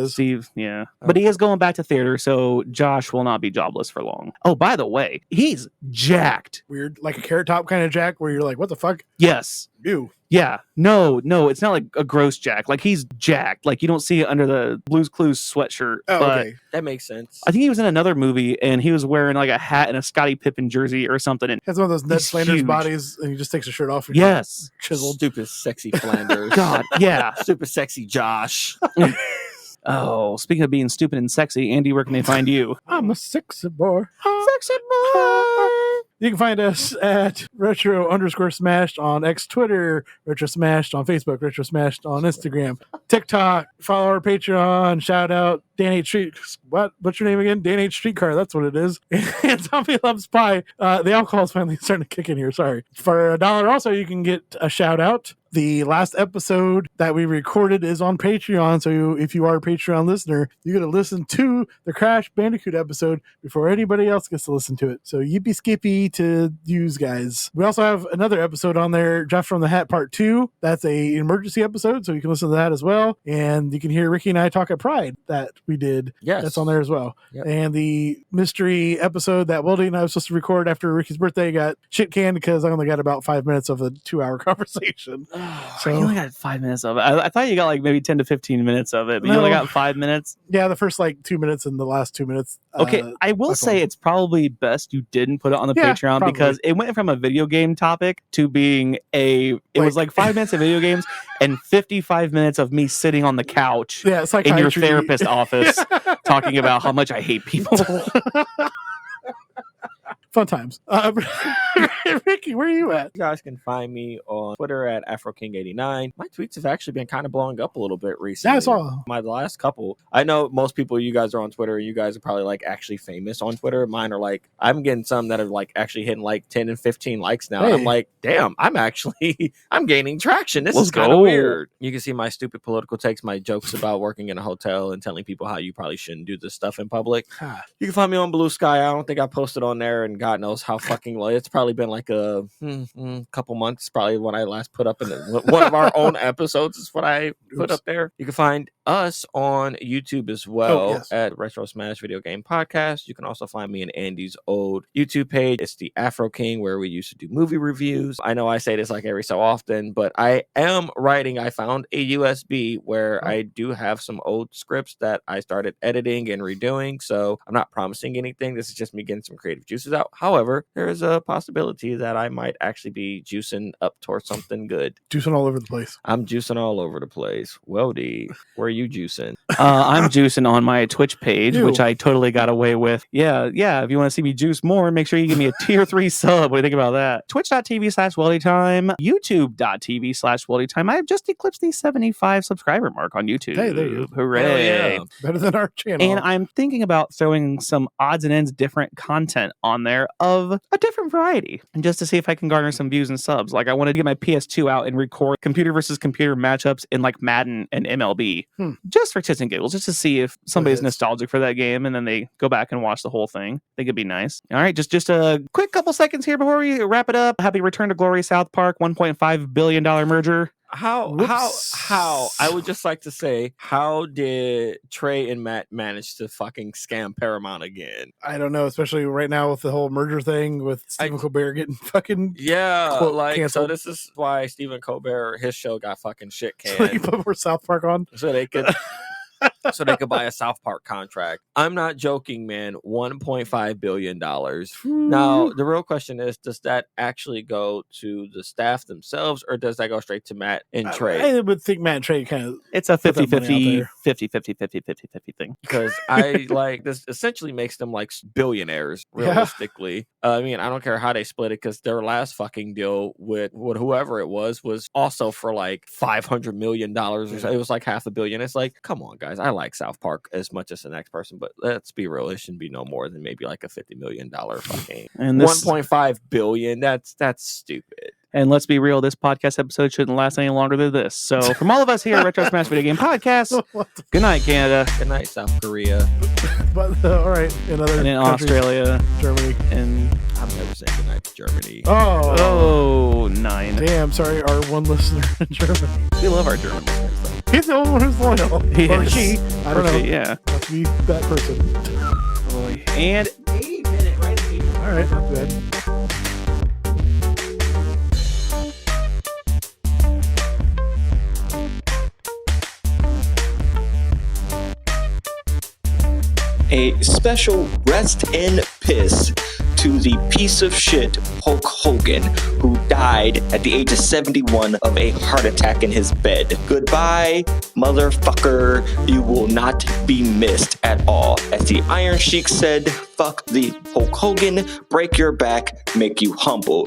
Steve, yeah. But he is going back to theater, so Josh will not be jobless for long. Oh, by the way, he's jacked. Weird. Like a Carrot Top kind of Jack where you're like, what the fuck? Yes. Ew. Yeah. No, it's not like a gross jack. Like he's jacked. Like you don't see it under the Blues Clues sweatshirt. Oh, but okay. That makes sense. I think he was in another movie and he was wearing like a hat and a Scottie Pippen jersey or something. And Has one of those Ned He's Flanders huge. bodies and he just takes his shirt off. And yes. Chiseled. Stupid sexy Flanders. God, yeah. Super sexy Josh. Oh, speaking of being stupid and sexy, Andy, where can they find you? I'm a sexy boy. Sexy boy. You can find us at retro_smashed on X Twitter, retro smashed on Facebook, retro smashed on Instagram, TikTok. Follow our Patreon. Shout out Dan H Street. What's your name again? Dan H Streetcar. That's what it is. And Zombie Loves Pie. The alcohol's finally starting to kick in here. Sorry. For $1 also, you can get a shout out. The last episode that we recorded is on Patreon. So if you are a Patreon listener, you get to listen to the Crash Bandicoot episode before anybody else gets to listen to it. So yippee skippy to use guys. We also have another episode on there, Jeff from the Hat Part 2. That's a emergency episode. So you can listen to that as well. And you can hear Ricky and I talk at Pride that we did. Yes. That's on there as well. Yep. And the mystery episode that Wildy and I was supposed to record after Ricky's birthday got shit canned because I only got about 5 minutes of a 2-hour conversation. So, you only got 5 minutes of it. I thought you got like maybe 10 to 15 minutes of it, but you only got 5 minutes. Yeah, the first like 2 minutes and the last 2 minutes. Okay, I will that's say all. it's probably best you didn't put it on the Yeah, Patreon probably. because it went from a video game topic to being it was like 5 minutes of video games and 55 minutes of me sitting on the couch Yeah, it's like in your therapist office talking about how much I hate people. Fun times. Ricky, where are you at? You guys can find me on Twitter at AfroKing89. My tweets have actually been kind of blowing up a little bit recently. Yeah, I saw. My last couple. I know most people, you guys are on Twitter. You guys are probably like actually famous on Twitter. Mine are like, I'm getting some that are like actually hitting like 10 and 15 likes now. And I'm Hey. like, damn, I'm gaining traction. This Let's is kind go. of weird. You can see my stupid political takes, my jokes about working in a hotel and telling people how you probably shouldn't do this stuff in public. You can find me on Blue Sky. I don't think I posted on there, and God knows how fucking long. It's probably been like a couple months. Probably when I last put up one of our own episodes is what I put up there. You can find us on YouTube as well yes. at Retro Smash Video Game Podcast. You can also find me in Andy's old YouTube page. It's the Afro King, where we used to do movie reviews. I know I say this like every so often, but I am writing. I found a USB where I do have some old scripts that I started editing and redoing. So I'm not promising anything. This is just me getting some creative juices out. However, there is a possibility that I might actually be juicing up towards something good. Juicing all over the place. I'm juicing all over the place. Weldy, where are you juicing? I'm juicing on my Twitch page, Ew. which I totally got away with. Yeah. If you want to see me juice more, make sure you give me a tier 3 sub. What do you think about that? Twitch.tv/WeldyTime, YouTube.tv/WeldyTime. I have just eclipsed the 75 subscriber mark on YouTube. Hey, there you go. Hooray. Hell yeah. Better than our channel. And I'm thinking about throwing some odds and ends different content on there of a different variety, and just to see if I can garner some views and subs. Like I want to get my PS2 out and record computer versus computer matchups in like Madden and MLB, just for chits and giggles, just to see if somebody's is. nostalgic for that game, and then they go back and watch the whole thing. I think it'd be nice. All right, just a quick couple seconds here before we wrap it up. Happy return to glory, South Park, $1.5 billion merger. How I would just like to say, how did Trey and Matt manage to fucking scam Paramount again? I don't know, especially right now with the whole merger thing with Stephen Colbert getting fucking canceled. So canceled. this is why Stephen Colbert, his show got fucking shit So they canned. put more South Park on. So they could buy a South Park contract. I'm not joking, man. $1.5 billion. Now, the real question is, does that actually go to the staff themselves, or does that go straight to Matt and Trey? I would think Matt and Trey kind of... It's a put that money out 50-50 thing. Because I like this essentially makes them like billionaires, realistically. I mean, I don't care how they split it, because their last fucking deal with whoever it was also for like $500 million or so. It was like $500 million. It's like, come on, guys. I like South Park as much as the next person, but let's be real. It shouldn't be no more than maybe like a $50 million fucking and this, 1.5 billion. That's stupid. And let's be real, this podcast episode shouldn't last any longer than this. So from all of us here at Retro Smash Video Game Podcast, good night, Canada. Good night, South Korea. But all right, in other and in countries, Australia, Germany, and I'm never saying good night to Germany. Oh, 9. Damn, sorry, our one listener in Germany. We love our German listeners, though. He's the only one who's loyal. He or is. she. I don't know. Yeah. Have to be that person. And 80-minute right here. All right, not bad. A special rest in piss to the piece of shit Hulk Hogan, who died at the age of 71 of a heart attack in his bed. Goodbye, motherfucker. You will not be missed at all. As the Iron Sheik said, fuck the Hulk Hogan, break your back, make you humble.